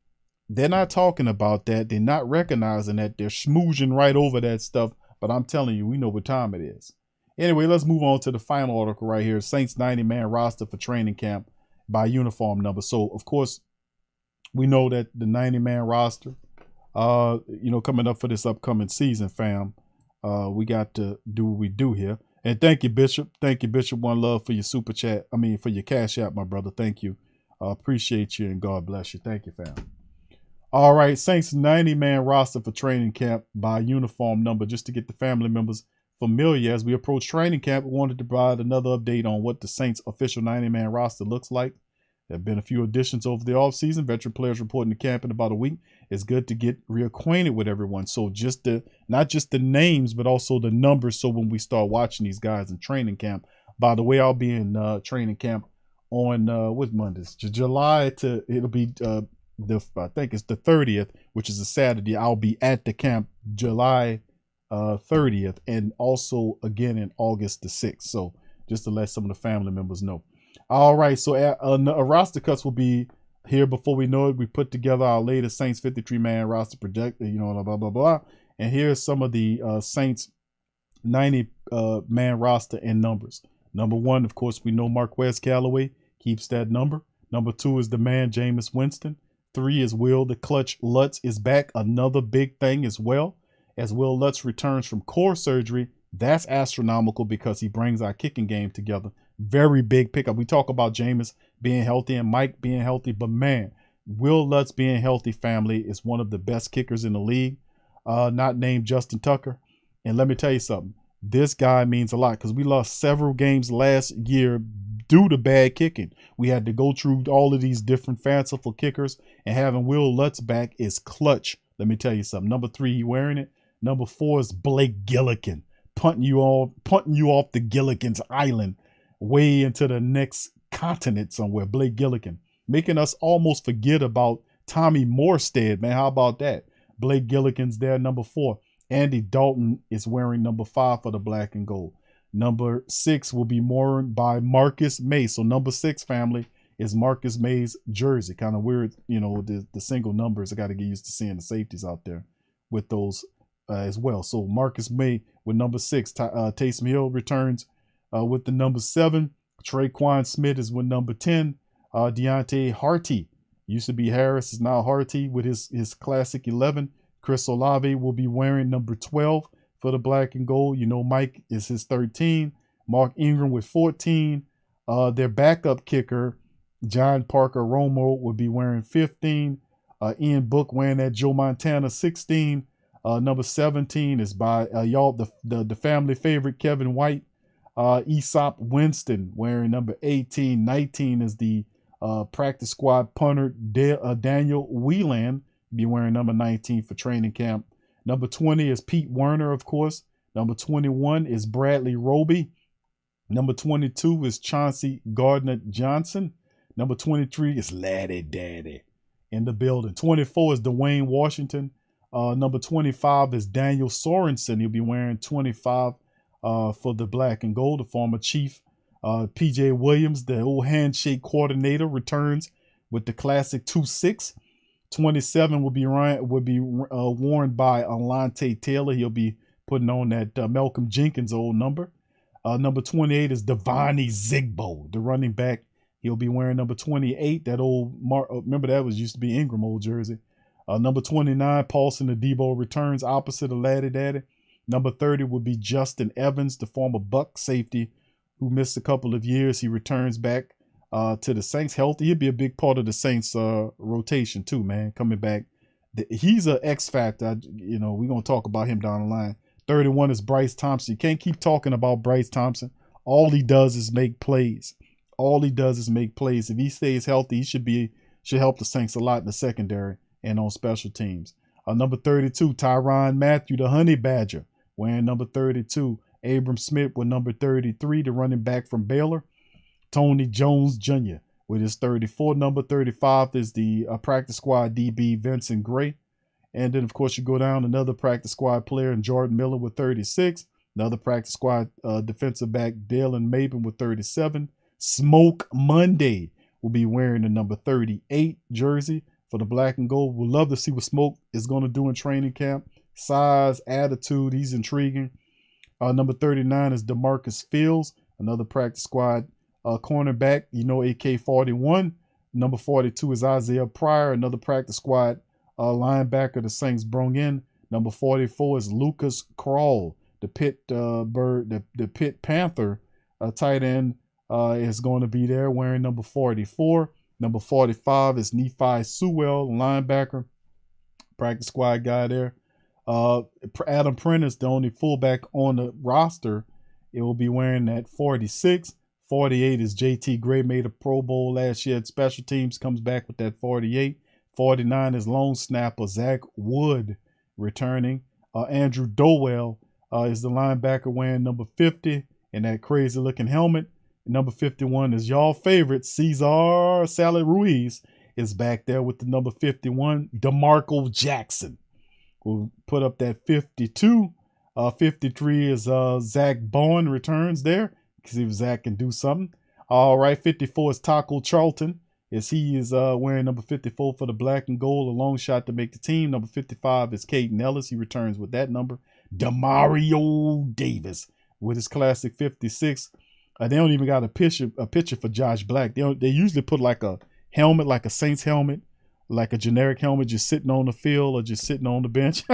they're not talking about that. They're not recognizing that. They're schmoozing right over that stuff. But I'm telling you, we know what time it is. Anyway, let's move on to the final article right here. Saints 90-man roster for training camp by uniform number. So, of course, we know that the 90-man roster, coming up for this upcoming season, fam, we got to do what we do here. And thank you, Bishop. Thank you, Bishop. One love for your super chat. For your cash app, my brother. Thank you. Appreciate you and God bless you. Thank you, fam. All right, Saints 90-man roster for training camp by uniform number. Just to get the family members familiar as we approach training camp, we wanted to provide another update on what the Saints official 90-man roster looks like. There have been a few additions over the offseason. Veteran players reporting to camp in about a week. It's good to get reacquainted with everyone. So not just the names, but also the numbers. So when we start watching these guys in training camp, by the way, I'll be in training camp on what Mondays? It'll be I think it's the 30th, which is a Saturday. I'll be at the camp July 30th and also again in August the 6th. So just to let some of the family members know. All right, so a roster cuts will be here before we know it. We put together our latest Saints 53-man roster project, blah, blah, blah, blah. And here's some of the Saints 90-man roster and numbers. Number 1, of course, we know Marquez Callaway keeps that number. Number 2 is the man, Jameis Winston. 3 is Will the Clutch Lutz is back. Another big thing as well. As Will Lutz returns from core surgery, that's astronomical because he brings our kicking game together. Very big pickup. We talk about Jameis being healthy and Mike being healthy, but man, Will Lutz being healthy, family, is one of the best kickers in the league, not named Justin Tucker. And let me tell you something. This guy means a lot because we lost several games last year due to bad kicking. We had to go through all of these different fanciful kickers, and having Will Lutz back is clutch. Let me tell you something. Number 3, he wearing it. Number 4 is Blake Gillikin, punting you off the Gillikin's island way into the next continent somewhere. Blake Gillikin, making us almost forget about Tommy Morstead, man. How about that? Blake Gillikin's there, number 4. Andy Dalton is wearing number 5 for the black and gold. Number 6 will be worn by Marcus Maye. So number 6, family, is Marcus Maye's jersey. Kind of weird, the single numbers. I got to get used to seeing the safeties out there with those as well. So Marcus Maye with number 6. Taysom Hill returns with the number 7. Traquan Smith is with number 10. Deontay Harty, used to be Harris, is now Harty with his classic 11. Chris Olave will be wearing number 12 for the black and gold. Mike is his 13. Mark Ingram with 14. Their backup kicker, John Parker Romo, will be wearing 15. Ian Book wearing that Joe Montana 16. Number 17 is by the family favorite Kevin White. Aesop Winston wearing number 18. 19 is the practice squad punter Daniel Whelan. Be wearing number 19 for training camp. Number 20 is Pete Werner, of course. Number 21 is Bradley Roby. Number 22 is Chauncey Gardner-Johnson. Number 23 is Laddie Daddy in the building. 24 is Dwayne Washington. Number 25 is Daniel Sorensen. He'll be wearing 25 for the black and gold. The former chief. PJ Williams, the old handshake coordinator, returns with the classic 2-6. 27 will be worn by Alontae Taylor. He'll be putting on that Malcolm Jenkins old number. Number 28 is Devani Zigbo, the running back. He'll be wearing number 28. That old remember that used to be Ingram old jersey. Number 29, Paulson Adebo returns opposite of Laddie Daddy. Number 30 would be Justin Evans, the former Buck safety who missed a couple of years. He returns back to the Saints healthy. He'll be a big part of the Saints rotation too, man, coming back. He's an X factor. We're going to talk about him down the line. 31 is Bryce Thompson. You can't keep talking about Bryce Thompson. All he does is make plays. If he stays healthy, he should help the Saints a lot in the secondary and on special teams. Number 32, Tyrann Mathieu, the Honey Badger, wearing number 32. Abram Smith with number 33, the running back from Baylor. Tony Jones Jr. with his 34. Number 35 is the practice squad DB Vincent Gray. And then, of course, you go down another practice squad player in Jordan Miller with 36. Another practice squad defensive back Dalen Maben with 37. Smoke Monday will be wearing the number 38 jersey for the black and gold. We'll love to see what Smoke is going to do in training camp. Size, attitude, he's intriguing. Number 39 is DeMarcus Fields, another practice squad cornerback, AK-41. Number 42 is Isaiah Pryor, another practice squad linebacker the Saints brung in. Number 44 is Lucas Krull, the Pitt Panther tight end is going to be there wearing number 44. Number 45 is Nephi Sewell, linebacker, practice squad guy there. Adam Prentice, the only fullback on the roster, it will be wearing that 46. 48 is JT Gray, made a Pro Bowl last year at special teams, comes back with that 48. 49 is lone snapper Zach Wood returning. Andrew Dowell is the linebacker wearing number 50 and that crazy looking helmet. Number 51 is y'all favorite Cesar Salad Ruiz is back there with the number 51. DeMarco Jackson will put up that 52. 53 is Zach Bowen returns there because if Zach can do something. All right, 54 is Taco Charlton. He is wearing number 54 for the black and gold, a long shot to make the team. Number 55 is Caden Ellis. He returns with that number. Demario Davis with his classic 56. They don't even got a picture for Josh Black. They usually put like a helmet, like a Saints helmet, like a generic helmet, just sitting on the field or just sitting on the bench.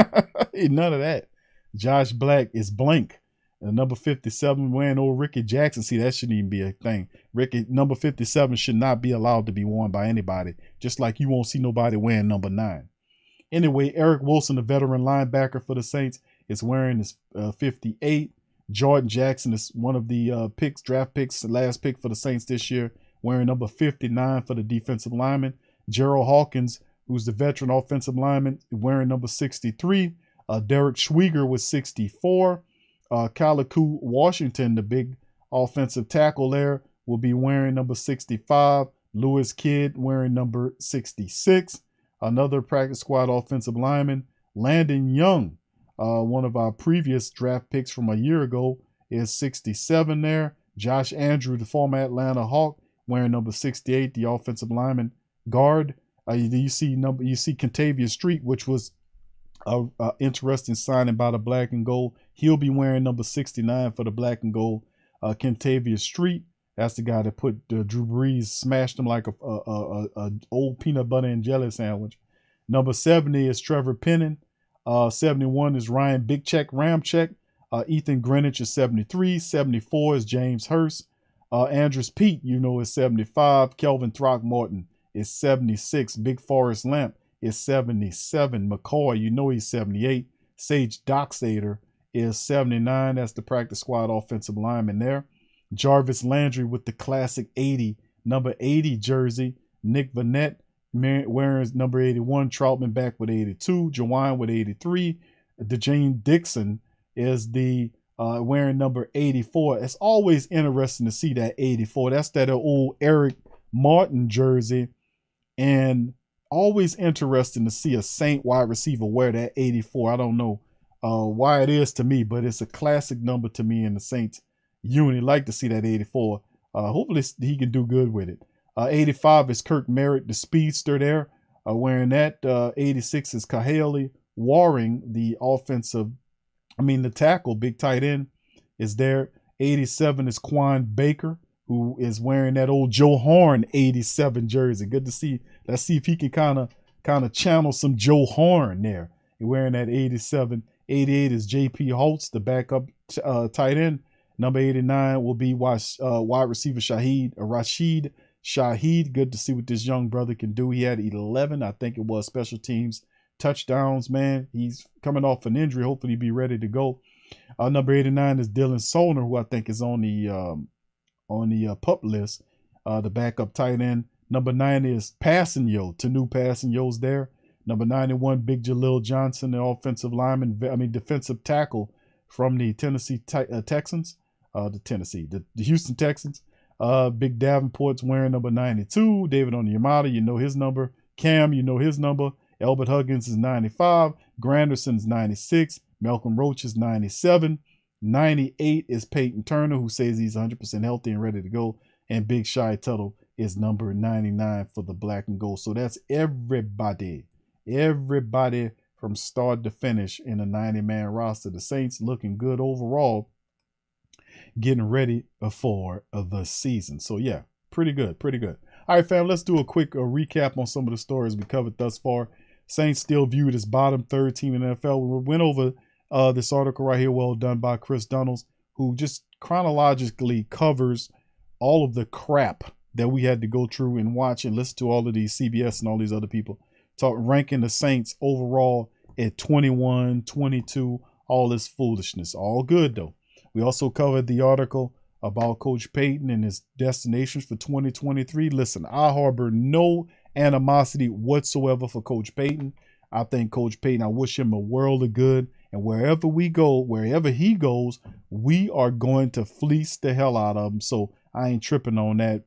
None of that. Josh Black is blank. Number 57 wearing old Ricky Jackson. See, that shouldn't even be a thing. Number 57 should not be allowed to be worn by anybody, just like you won't see nobody wearing number 9. Anyway, Eric Wilson, the veteran linebacker for the Saints, is wearing his 58. Jordan Jackson is one of the draft picks, the last pick for the Saints this year, wearing number 59 for the defensive lineman. Gerald Hawkins, who's the veteran offensive lineman, wearing number 63. Derek Schwieger with 64. Kaliku Washington, the big offensive tackle there, will be wearing number 65. Lewis Kidd wearing number 66. Another practice squad offensive lineman, Landon Young, one of our previous draft picks from a year ago, is 67 there. Josh Andrew, the former Atlanta Hawk, wearing number 68, the offensive lineman guard. You see Kentavious Street, which was an interesting signing by the black and gold. He'll be wearing number 69 for the black and gold. Kentavious Street, that's the guy that put Drew Brees, smashed him like a old peanut butter and jelly sandwich. Number 70 is Trevor Penning. 71 is Ryan Ramczyk. Ethan Greenwich is 73. 74 is James Hurst. Andrews Pete, is 75. Kelvin Throckmorton is 76. Big Forrest Lamp is 77. McCoy, he's 78. Sage Doxator is 79. That's the practice squad offensive lineman there. Jarvis Landry with the classic 80, number 80 jersey. Nick Vanette wearing number 81. Troutman back with 82. Jawan with 83. DeJane Dixon is the wearing number 84. It's always interesting to see that 84. That's that old Eric Martin jersey. And always interesting to see a Saint wide receiver wear that 84. I don't know why it is to me, but it's a classic number to me in the Saints unit. Like to see that 84. Hopefully he can do good with it. 85 is Kirk Merritt, the speedster there, wearing that. 86 is Kahale Waring, the the tackle, big tight end, is there. 87 is Quan Baker, who is wearing that old Joe Horn 87 jersey. Good to see. Let's see if he can kind of channel some Joe Horn there. He's wearing that 87. 88 is J.P. Holtz, the backup tight end. Number 89 will be wide receiver Rashid Shaheed. Good to see what this young brother can do. He had 11, I think it was, special teams touchdowns, man. He's coming off an injury. Hopefully he'll be ready to go. Number 89 is Dylan Solner, who I think is on the PUP list, the backup tight end. Number 90 is Passanio. Tanu Passanio's there. Number 91, Big Jalil Johnson, the offensive lineman, defensive tackle from the Tennessee Texans. The Houston Texans. Big Davenport's wearing number 92. David Onyemata, you know his number. Cam, you know his number. Elbert Huggins is 95. Granderson's 96. Malcolm Roach is 97. 98 is Payton Turner, who says he's 100% healthy and ready to go. And Big Shy Tuttle is number 99 for the black and gold. So that's everybody from start to finish in a 90-man roster. The Saints looking good overall, getting ready for the season. So yeah, pretty good. All right, fam, let's do a quick recap on some of the stories we covered thus far. Saints still viewed as bottom third team in the NFL. We went over this article right here, well done by Chris Dunnels, who just chronologically covers all of the crap that we had to go through and watch and listen to all of these CBS and all these other people ranking the Saints overall at 21, 22, all this foolishness. All good, though. We also covered the article about Coach Payton and his destinations for 2023. Listen, I harbor no animosity whatsoever for Coach Payton. I think Coach Payton, I wish him a world of good. And wherever we go, wherever he goes, we are going to fleece the hell out of him. So I ain't tripping on that.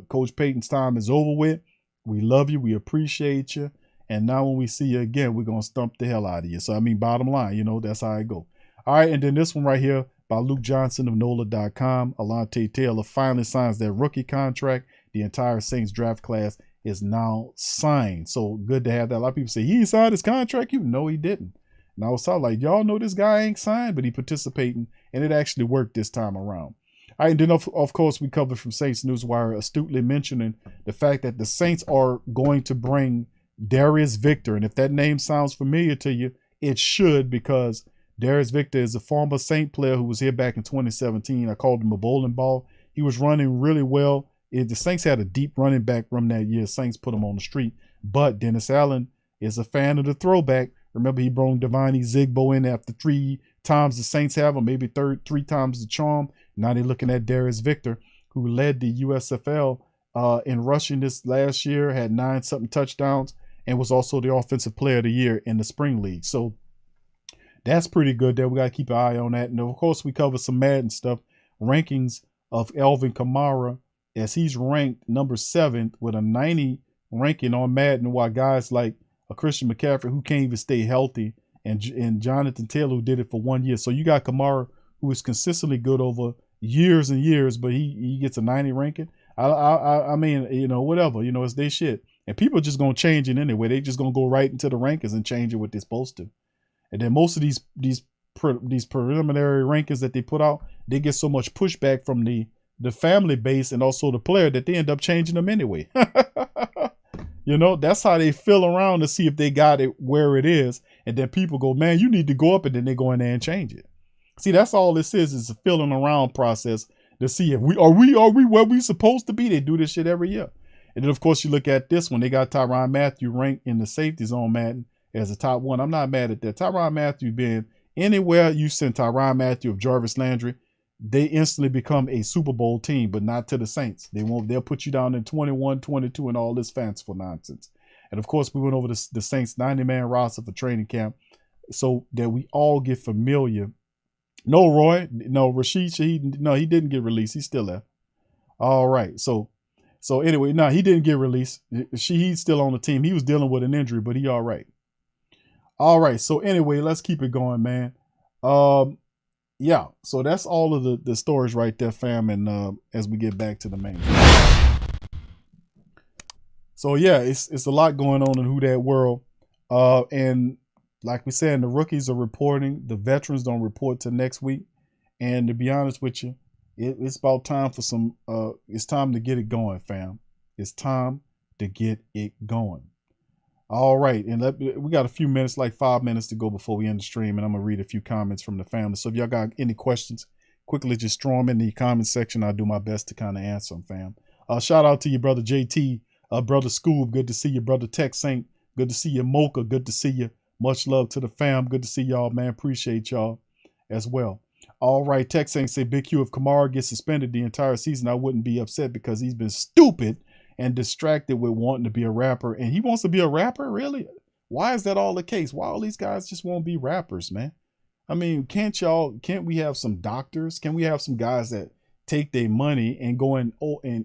Coach Payton's time is over with. We love you. We appreciate you. And now when we see you again, we're going to stump the hell out of you. So, bottom line, that's how I go. All right, and then this one right here by Luke Johnson of NOLA.com. Alontae Taylor finally signs their rookie contract. The entire Saints draft class is now signed. So good to have that. A lot of people say, he signed his contract. No, he didn't. And I was talking like, y'all know this guy ain't signed, but he participating, and it actually worked this time around. All right, and then of course we covered from Saints Newswire astutely mentioning the fact that the Saints are going to bring Darius Victor. And if that name sounds familiar to you, it should, because Darius Victor is a former Saint player who was here back in 2017. I called him a bowling ball. He was running really well. The Saints had a deep running back room that year. Saints put him on the street. But Dennis Allen is a fan of the throwback. Remember, he brought Devine Zigbo in after 3 times the Saints have him, maybe 3 times the charm. Now they're looking at Darius Victor, who led the USFL in rushing this last year, had 9-something touchdowns, and was also the Offensive Player of the Year in the Spring League. So that's pretty good there. We got to keep an eye on that. And, of course, we cover some Madden stuff. Rankings of Alvin Kamara, as he's ranked number 7 with a 90 ranking on Madden, while guys like Christian McCaffrey, who can't even stay healthy, and Jonathan Taylor, who did it for 1 year. So you got Kamara, who is consistently good over years and years, but he gets a 90 ranking. I mean, whatever, it's their shit. And people are just going to change it anyway. They just going to go right into the rankings and change it what they're supposed to. And then most of these preliminary rankings that they put out, they get so much pushback from the family base and also the player that they end up changing them anyway. That's how they feel around to see if they got it where it is. And then people go, man, you need to go up, and then they go in there and change it. See, that's all this is a feeling around process to see if we are where we supposed to be. They do this shit every year. And then, of course, you look at this one. They got Tyrann Mathieu ranked in the safety zone, Madden, as a top one. I'm not mad at that. Tyrann Mathieu being anywhere you send Tyrann Mathieu of Jarvis Landry, they instantly become a Super Bowl team, but not to the Saints. They'll put you down in 21, 22, and all this fanciful nonsense. And of course, we went over the Saints 90-man roster for training camp so that we all get familiar. No, Roy, no, Rashid Shaheed, no, he didn't get released. He's still there. All right. So anyway, no, he didn't get released. Shaheed's still on the team. He was dealing with an injury, but he all right. All right. So anyway, let's keep it going, man. Yeah. So that's all of the stories right there, fam. And as we get back to the main. So yeah, it's a lot going on in Who Dat world. And like we said, the rookies are reporting. The veterans don't report till next week. And to be honest with you, it's about time for some. It's time to get it going, fam. It's time to get it going. All right, and we got a few minutes, like 5 minutes to go before we end the stream, and I'm gonna read a few comments from the family. So if y'all got any questions, quickly just throw them in the comment section. I'll do my best to kind of answer them, fam. Shout out to your brother JT, brother Scoob. Good to see you, brother Tech Saint. Good to see you, Mocha. Good to see you. Much love to the fam. Good to see y'all, man. Appreciate y'all as well. All right, Tech Saint say Big Q, if Kamara gets suspended the entire season, I wouldn't be upset because he's been stupid and distracted with wanting to be a rapper. And he wants to be a rapper? Really? Why is that all the case? Why all these guys just won't be rappers, man? I mean, can't we have some doctors? Can we have some guys that take their money and go and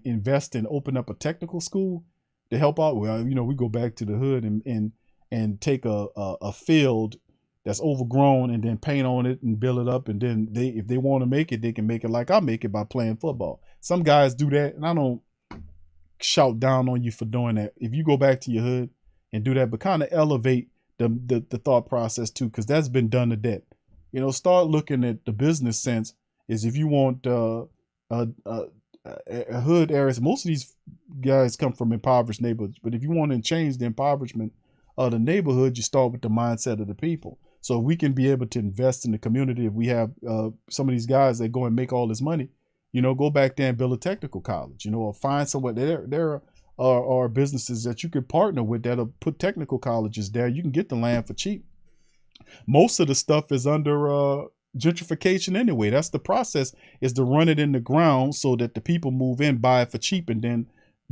invest and open up a technical school to help out? Well, we go back to the hood and take a field that's overgrown and then paint on it and build it up. And then if they want to make it, they can make it like I make it by playing football. Some guys do that, and I don't shout down on you for doing that. If you go back to your hood and do that, but kind of elevate the thought process too, because that's been done to death. Start looking at the business sense. Is if you want a hood areas, most of these guys come from impoverished neighborhoods, but if you want to change the impoverishment of the neighborhood, you start with the mindset of the people. So we can be able to invest in the community. If we have some of these guys that go and make all this money, go back there and build a technical college, or find somewhere. There are businesses that you could partner with that'll put technical colleges there. You can get the land for cheap. Most of the stuff is under gentrification anyway. That's the process, is to run it in the ground so that the people move in, buy it for cheap, and then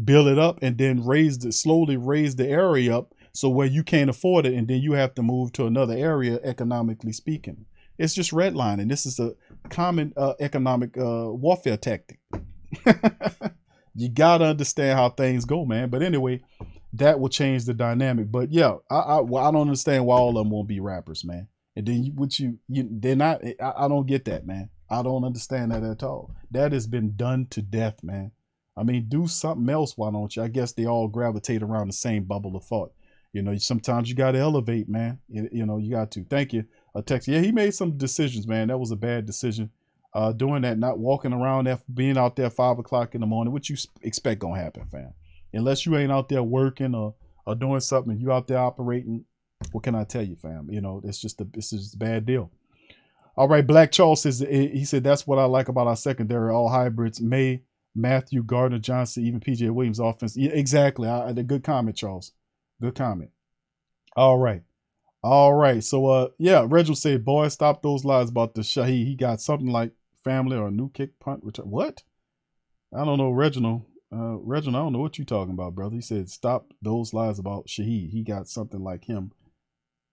build it up and then slowly raise the area up. So where you can't afford it, and then you have to move to another area, economically speaking. It's just redlining. This is a common economic warfare tactic. You got to understand how things go, man. But anyway, that will change the dynamic. But yeah, I don't understand why all of them won't be rappers, man. And then they're not. I don't get that, man. I don't understand that at all. That has been done to death, man. I mean, do something else. Why don't you? I guess they all gravitate around the same bubble of thought. Sometimes you got to elevate, man. You got to. Thank you. Text. Yeah, he made some decisions, man. That was a bad decision. Doing that, not walking around, being out there 5 o'clock in the morning, what you expect gonna happen, fam? Unless you ain't out there working or doing something, and you out there operating. What can I tell you, fam? It's just a bad deal. All right, Black Charles says, he said, that's what I like about our secondary, all hybrids. Maye, Mathieu, Gardner Johnson, even PJ Williams offense. Yeah, exactly. Good comment, Charles. Good comment. All right. So, yeah, Reginald said, boy, stop those lies about the Shaheed. He got something like family or a new kick punt return. What? I don't know, Reginald. Reginald, I don't know what you're talking about, brother. He said, stop those lies about Shaheed. He got something like him.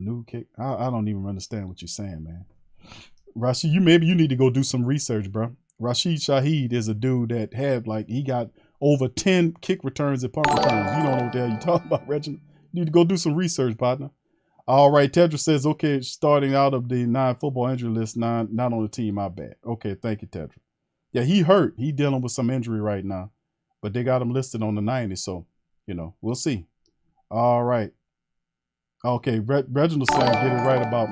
New kick. I don't even understand what you're saying, man. Rashid, maybe you need to go do some research, bro. Rashid Shaheed is a dude that had he got over 10 kick returns and punt returns. You don't know what the hell you're talking about, Reginald. You need to go do some research, partner. All right, Tedra says, okay, starting out of the non-football injury list, not on the team, my bad. Okay, thank you, Tedra. Yeah, he hurt. He dealing with some injury right now, but they got him listed on the 90, so, we'll see. All right. Okay, Reginald saying, get it right about,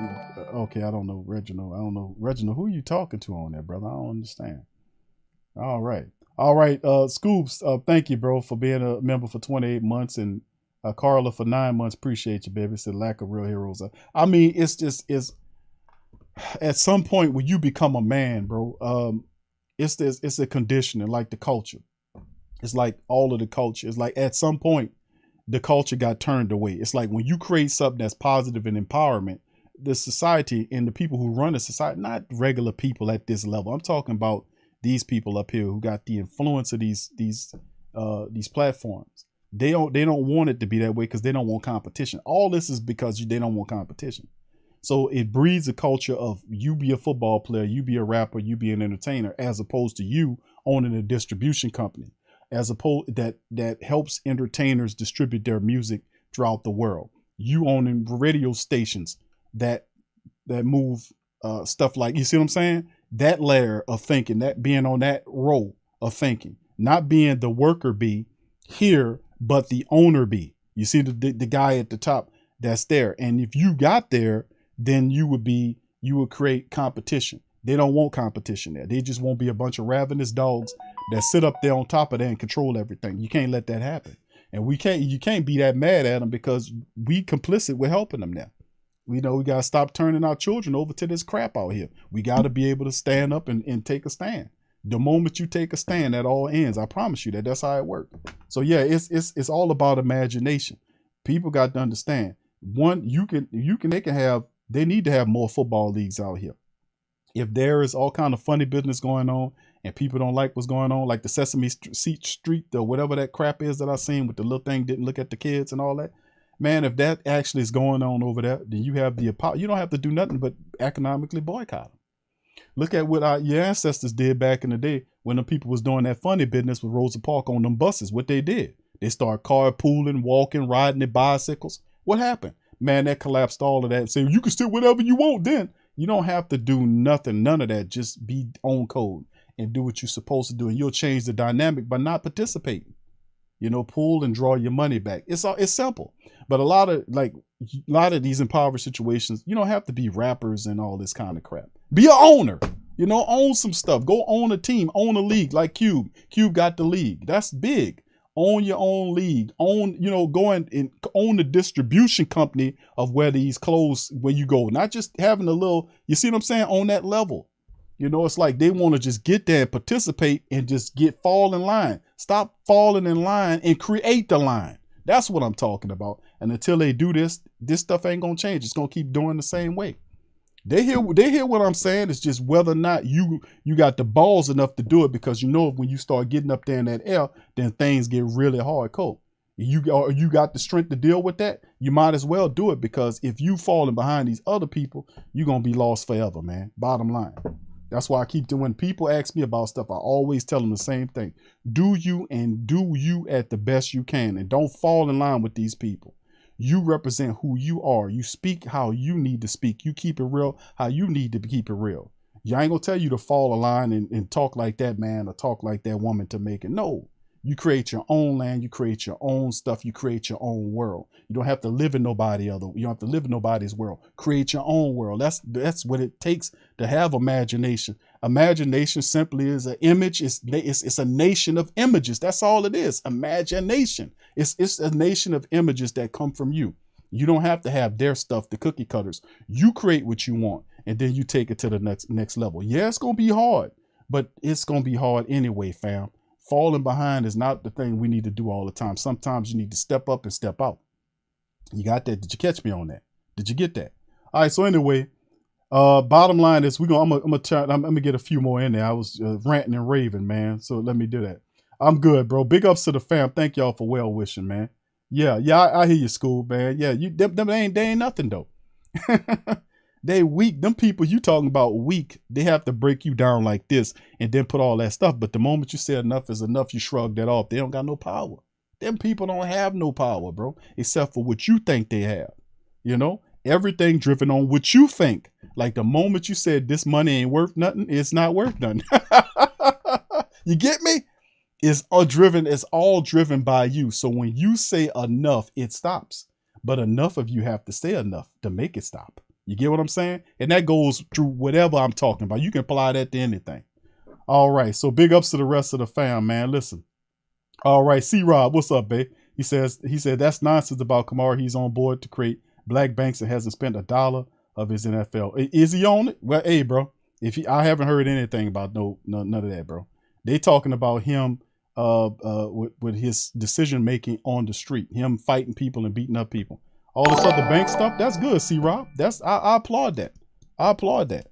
okay, I don't know, Reginald. I don't know. Reginald, who are you talking to on there, brother? I don't understand. All right. Scoops, thank you, bro, for being a member for 28 months, and Carla for 9 months. Appreciate you, baby. It's a lack of real heroes. I mean, it's at some point when you become a man, bro, it's a conditioning, like the culture. It's like all of the culture. It's like at some point the culture got turned away. It's like when you create something that's positive and empowerment, the society and the people who run the society, not regular people at this level. I'm talking about these people up here who got the influence of these platforms. They don't want it to be that way because they don't want competition. All this is because they don't want competition. So it breeds a culture of you be a football player, you be a rapper, you be an entertainer, as opposed to you owning a distribution company, as opposed that helps entertainers distribute their music throughout the world. You owning radio stations that move stuff like, you see what I'm saying? That layer of thinking, that being on that row of thinking, not being the worker bee here, but the owner bee. You see the guy at the top that's there. And if you got there, then you would create competition. They don't want competition there. They just won't be a bunch of ravenous dogs that sit up there on top of that and control everything. You can't let that happen. And you can't be that mad at them because we complicit with helping them now. We got to stop turning our children over to this crap out here. We got to be able to stand up and take a stand. The moment you take a stand, that all ends. I promise you that's how it works. So yeah, it's all about imagination. People got to understand. One, they need to have more football leagues out here. If there is all kind of funny business going on and people don't like what's going on, like the Sesame Street, or whatever that crap is that I seen with the little thing didn't look at the kids and all that, man, if that actually is going on over there, then you don't have to do nothing but economically boycott them. Look at what your ancestors did back in the day when the people was doing that funny business with Rosa Parks on them buses. What they did, they started carpooling, walking, riding their bicycles. What happened? Man, that collapsed all of that. Say, you can still whatever you want then. You don't have to do nothing, none of that. Just be on code and do what you're supposed to do. And you'll change the dynamic by not participating. Pull and draw your money back. It's simple. But a lot of these impoverished situations, you don't have to be rappers and all this kind of crap. Be an owner. Own some stuff. Go own a team, own a league like Cube. Cube got the league. That's big. Own your own league. Go and own the distribution company of where these clothes, where you go. Not just having a little, you see what I'm saying, on that level. It's like they want to just get there and participate and just fall in line. Stop falling in line and create the line. That's what I'm talking about. And until they do this stuff ain't going to change. It's going to keep doing the same way. They hear what I'm saying. It's just whether or not you got the balls enough to do it, because when you start getting up there in that air, then things get really hardcore. You got the strength to deal with that, you might as well do it, because if you falling behind these other people, you're going to be lost forever, man. Bottom line. That's why I keep doing, when people ask me about stuff, I always tell them the same thing. Do you at the best you can, and don't fall in line with these people. You represent who you are. You speak how you need to speak. You keep it real how you need to keep it real. I ain't gonna tell you to fall a line and talk like that man or talk like that woman to make it. No, you create your own land. You create your own stuff. You create your own world. You don't have to live in you don't have to live in nobody's world. Create your own world. That's what it takes to have imagination. Imagination simply is an image. It's a nation of images. That's all it is. Imagination. It's a nation of images that come from you. You don't have to have their stuff, the cookie cutters. You create what you want, and then you take it to the next level. Yeah, it's gonna be hard, but it's gonna be hard anyway, fam. Falling behind is not the thing we need to do all the time. Sometimes you need to step up and step out. You got that? Did you catch me on that? Did you get that? All right. So anyway, bottom line is I'm gonna get a few more in there. I was ranting and raving, man. So let me do that. I'm good, bro. Big ups to the fam. Thank y'all for well wishing, man. Yeah, I hear you, School, man. Yeah, they ain't nothing though. They weak. Them people you talking about weak. They have to break you down like this and then put all that stuff. But the moment you say enough is enough, you shrug that off. They don't got no power. Them people don't have no power, bro, except for what you think they have. Everything driven on what you think. Like the moment you said this money ain't worth nothing, it's not worth nothing. You get me? It's all driven by you. So when you say enough, it stops. But enough of you have to say enough to make it stop. You get what I'm saying? And that goes through whatever I'm talking about. You can apply that to anything. All right. So big ups to the rest of the fam, man. Listen. All right. C-Rob, what's up, babe? He said that's nonsense about Kamara. He's on board to create black banks and hasn't spent $1 of his NFL. Is he on it? Well, hey, bro, I haven't heard anything about none of that, bro. They talking about him with his decision making on the street, him fighting people and beating up people. All this other bank stuff, that's good, C-Rob. I applaud that. I applaud that.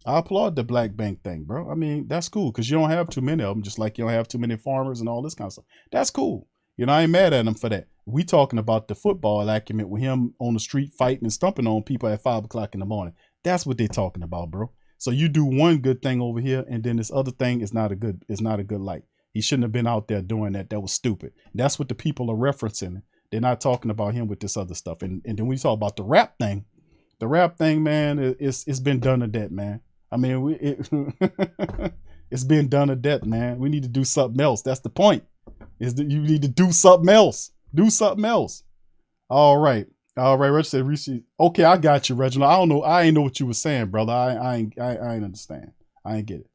I applaud the black bank thing, bro. I mean, that's cool because you don't have too many of them, just like you don't have too many farmers and all this kind of stuff. That's cool. You know, I ain't mad at him for that. We talking about the football acumen with him on the street fighting and stumping on people at 5 o'clock in the morning. That's what they talking about, bro. So you do one good thing over here, and then this other thing is not a good light. He shouldn't have been out there doing that. That was stupid. That's what the people are referencing. They're not talking about him with this other stuff. And then we talk about the rap thing, man, it's been done to death, man. I mean, it's been done to death, man. We need to do something else. That's the point. Is that you need to do something else. Do something else. All right. Reginald. Okay, I got you, Reginald. I don't know. I ain't know what you were saying, brother. I ain't understand. I ain't get it.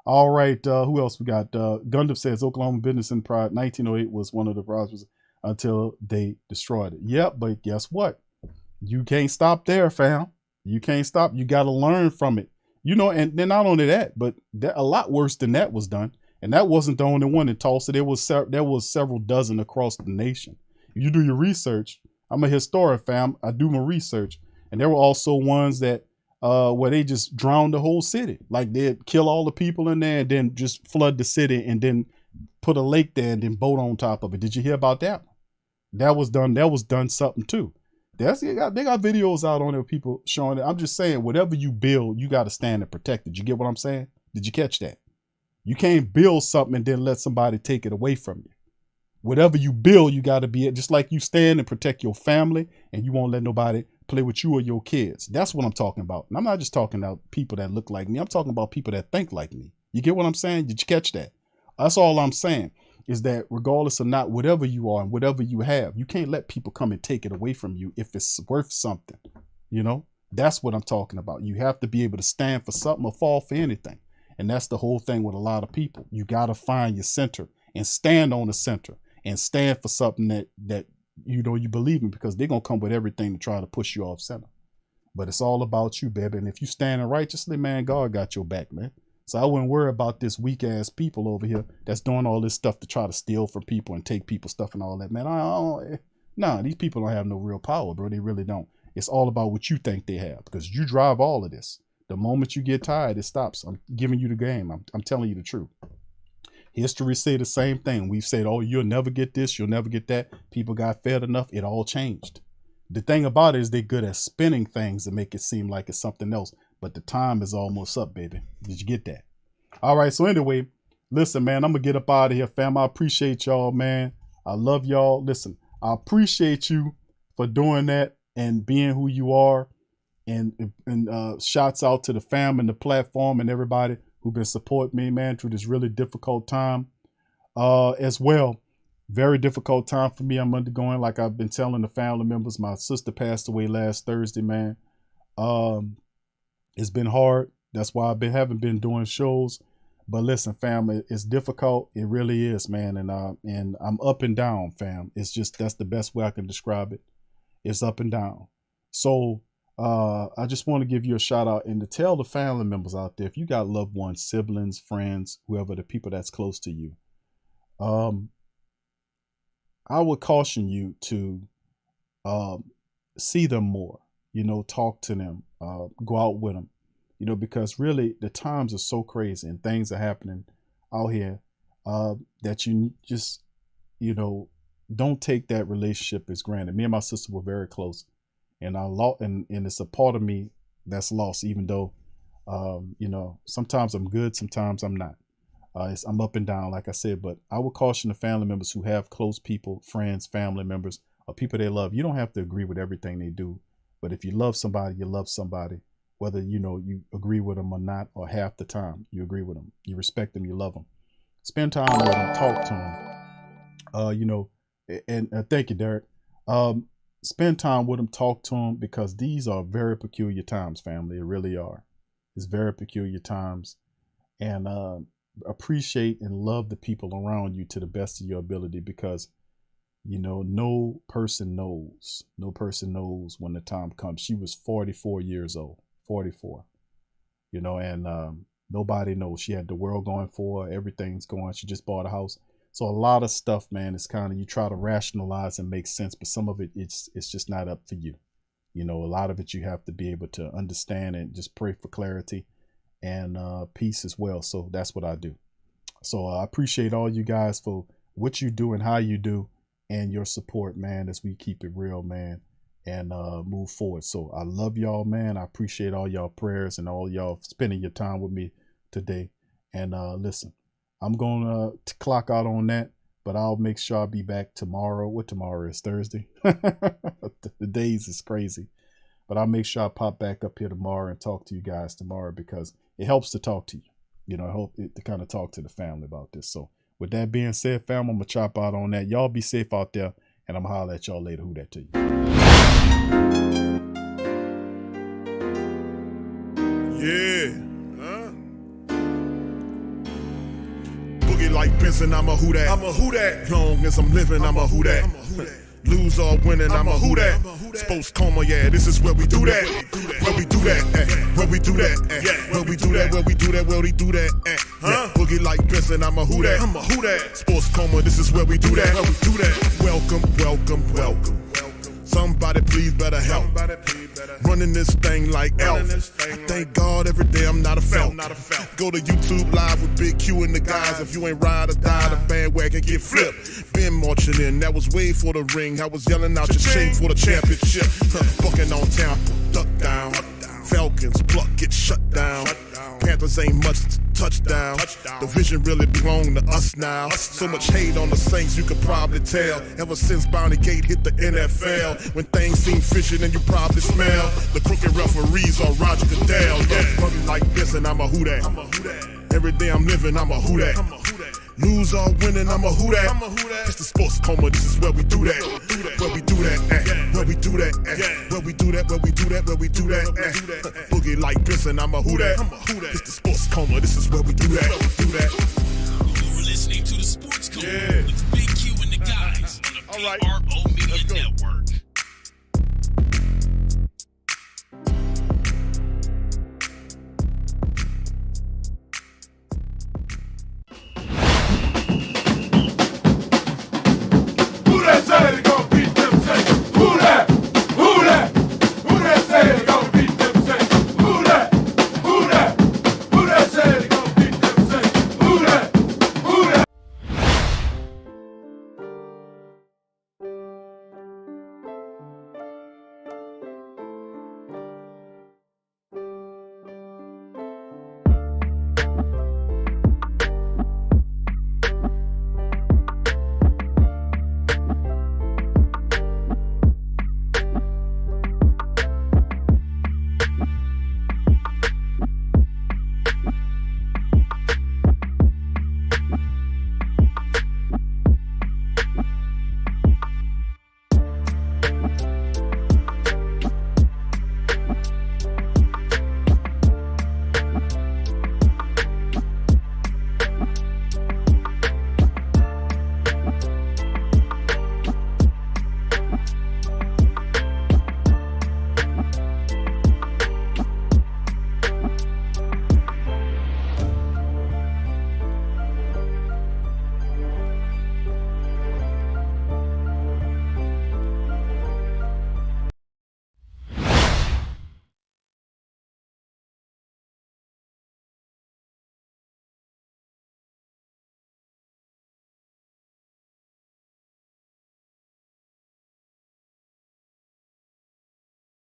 All right. Who else we got? Gundam says Oklahoma Business Enterprise 1908 was one of the problems until they destroyed it. Yep, but guess what? You can't stop there, fam. You can't stop. You got to learn from it. You know, and then not only that, but a lot worse than that was done. And that wasn't the only one in Tulsa. There was several dozen across the nation. If you do your research, I'm a historian, fam. I do my research. And there were also ones that where they just drowned the whole city. Like they'd kill all the people in there and then just flood the city and then put a lake there and then boat on top of it. Did you hear about that? That was done something too. They got videos out on there, people showing it. I'm just saying, whatever you build, you got to stand and protect it. You get what I'm saying? Did you catch that? You can't build something and then let somebody take it away from you. Whatever you build, you got to be it. Just like you stand and protect your family and you won't let nobody play with you or your kids. That's what I'm talking about. And I'm not just talking about people that look like me. I'm talking about people that think like me. You get what I'm saying? Did you catch that? That's all I'm saying is that regardless of not whatever you are and whatever you have, you can't let people come and take it away from you if it's worth something. You know, that's what I'm talking about. You have to be able to stand for something or fall for anything. And that's the whole thing with a lot of people. You got to find your center and stand on the center and stand for something that you know you believe in, because they're going to come with everything to try to push you off center. But it's all about you, baby. And if you standing righteously, man, God got your back, man. So I wouldn't worry about this weak ass people over here that's doing all this stuff to try to steal from people and take people's stuff and all that, man. Nah, these people don't have no real power, bro. They really don't. It's all about what you think they have, because you drive all of this. The moment you get tired, it stops. I'm giving you the game. I'm telling you the truth. History say the same thing. We've said, oh, you'll never get this, you'll never get that. People got fed enough. It all changed. The thing about it is they're good at spinning things to make it seem like it's something else. But the time is almost up, baby. Did you get that? All right. So anyway, listen, man, I'm going to get up out of here, fam. I appreciate y'all, man. I love y'all. Listen, I appreciate you for doing that and being who you are. And shouts out to the fam and the platform and everybody who've been supporting me, man, through this really difficult time as well. Very difficult time for me. I'm undergoing, like I've been telling the family members, my sister passed away last Thursday, man. It's been hard. That's why haven't been doing shows. But listen, fam, it's difficult. It really is, man. And I'm up and down, fam. It's just, that's the best way I can describe it. It's up and down. So I just want to give you a shout out and to tell the family members out there, if you got loved ones, siblings, friends, whoever, the people that's close to you, I would caution you to see them more, you know, talk to them, go out with them, you know, because really the times are so crazy and things are happening out here that you just, you know, don't take that relationship as granted. Me and my sister were very close, and and it's a part of me that's lost, even though, you know, sometimes I'm good, sometimes I'm not. I'm up and down, like I said, but I would caution the family members who have close people, friends, family members, or people they love. You don't have to agree with everything they do, but if you love somebody, you love somebody, whether, you know, you agree with them or not, or half the time you agree with them, you respect them, you love them. Spend time with them, talk to them, you know, and thank you, Derek. Spend time with them, talk to them, because these are very peculiar times, family. It really are. It's very peculiar times, and appreciate and love the people around you to the best of your ability, because, you know, no person knows when the time comes. She was 44 years old, 44, you know, and nobody knows. She had the world going for her. Everything's going. She just bought a house. So a lot of stuff, man, is kind of, you try to rationalize and make sense, but some of it, it's just not up for you. You know, a lot of it you have to be able to understand and just pray for clarity and peace as well. So that's what I do. So I appreciate all you guys for what you do and how you do and your support, man, as we keep it real, man, and move forward. So I love y'all, man. I appreciate all y'all prayers and all y'all spending your time with me today. And listen, I'm going to clock out on that, but I'll make sure I'll be back tomorrow. What tomorrow is? Thursday? The days is crazy. But I'll make sure I pop back up here tomorrow and talk to you guys tomorrow, because it helps to talk to you. You know, I hope to kind of talk to the family about this. So with that being said, fam, I'm going to chop out on that. Y'all be safe out there, and I'm going to holler at y'all later. Who that to you? Yeah. Boogie like Benson, I'm a who that. I'm a who that. Long as I'm living, I'm a who that. Lose or winning, I'm a who that. Sports Coma, yeah, this is where we do that. Where we do that, where we do that, where we do that, where we do that, where we do that, Boogie like Benson, I'm a who that. I'm a who that. Sports Coma, this is where we do that. Where we do that. Welcome, welcome, welcome. Somebody please better help. Running this thing like Elf. I thank God every day I'm not a felt. Go to YouTube Live with Big Q and the guys. If you ain't ride or die, the bandwagon get flipped. Been marching in, that was way for the ring. I was yelling out your shame for the championship. Bucking on town, duck down. Falcons pluck, get shut down. Panthers ain't much touchdown. The vision really belong to us now. So much hate on the Saints, you could probably tell. Ever since Bounty Gate hit the NFL, when things seem fishy, then you probably smell the crooked referees or Roger Goodell. Yeah, running like this, and I'm a who that. Every day I'm living, I'm a who that. Lose or winning, I'm a who that. It's the Sports Coma, this is where we do that. Where we do that, where we do that, where we do that, where we do that, where we do that, Boogie like Benson, I'm a who that. It's the Sports Coma, this is where we do that. You're listening to the Sports Coma with Big Q and the guys on the PRO Media Network.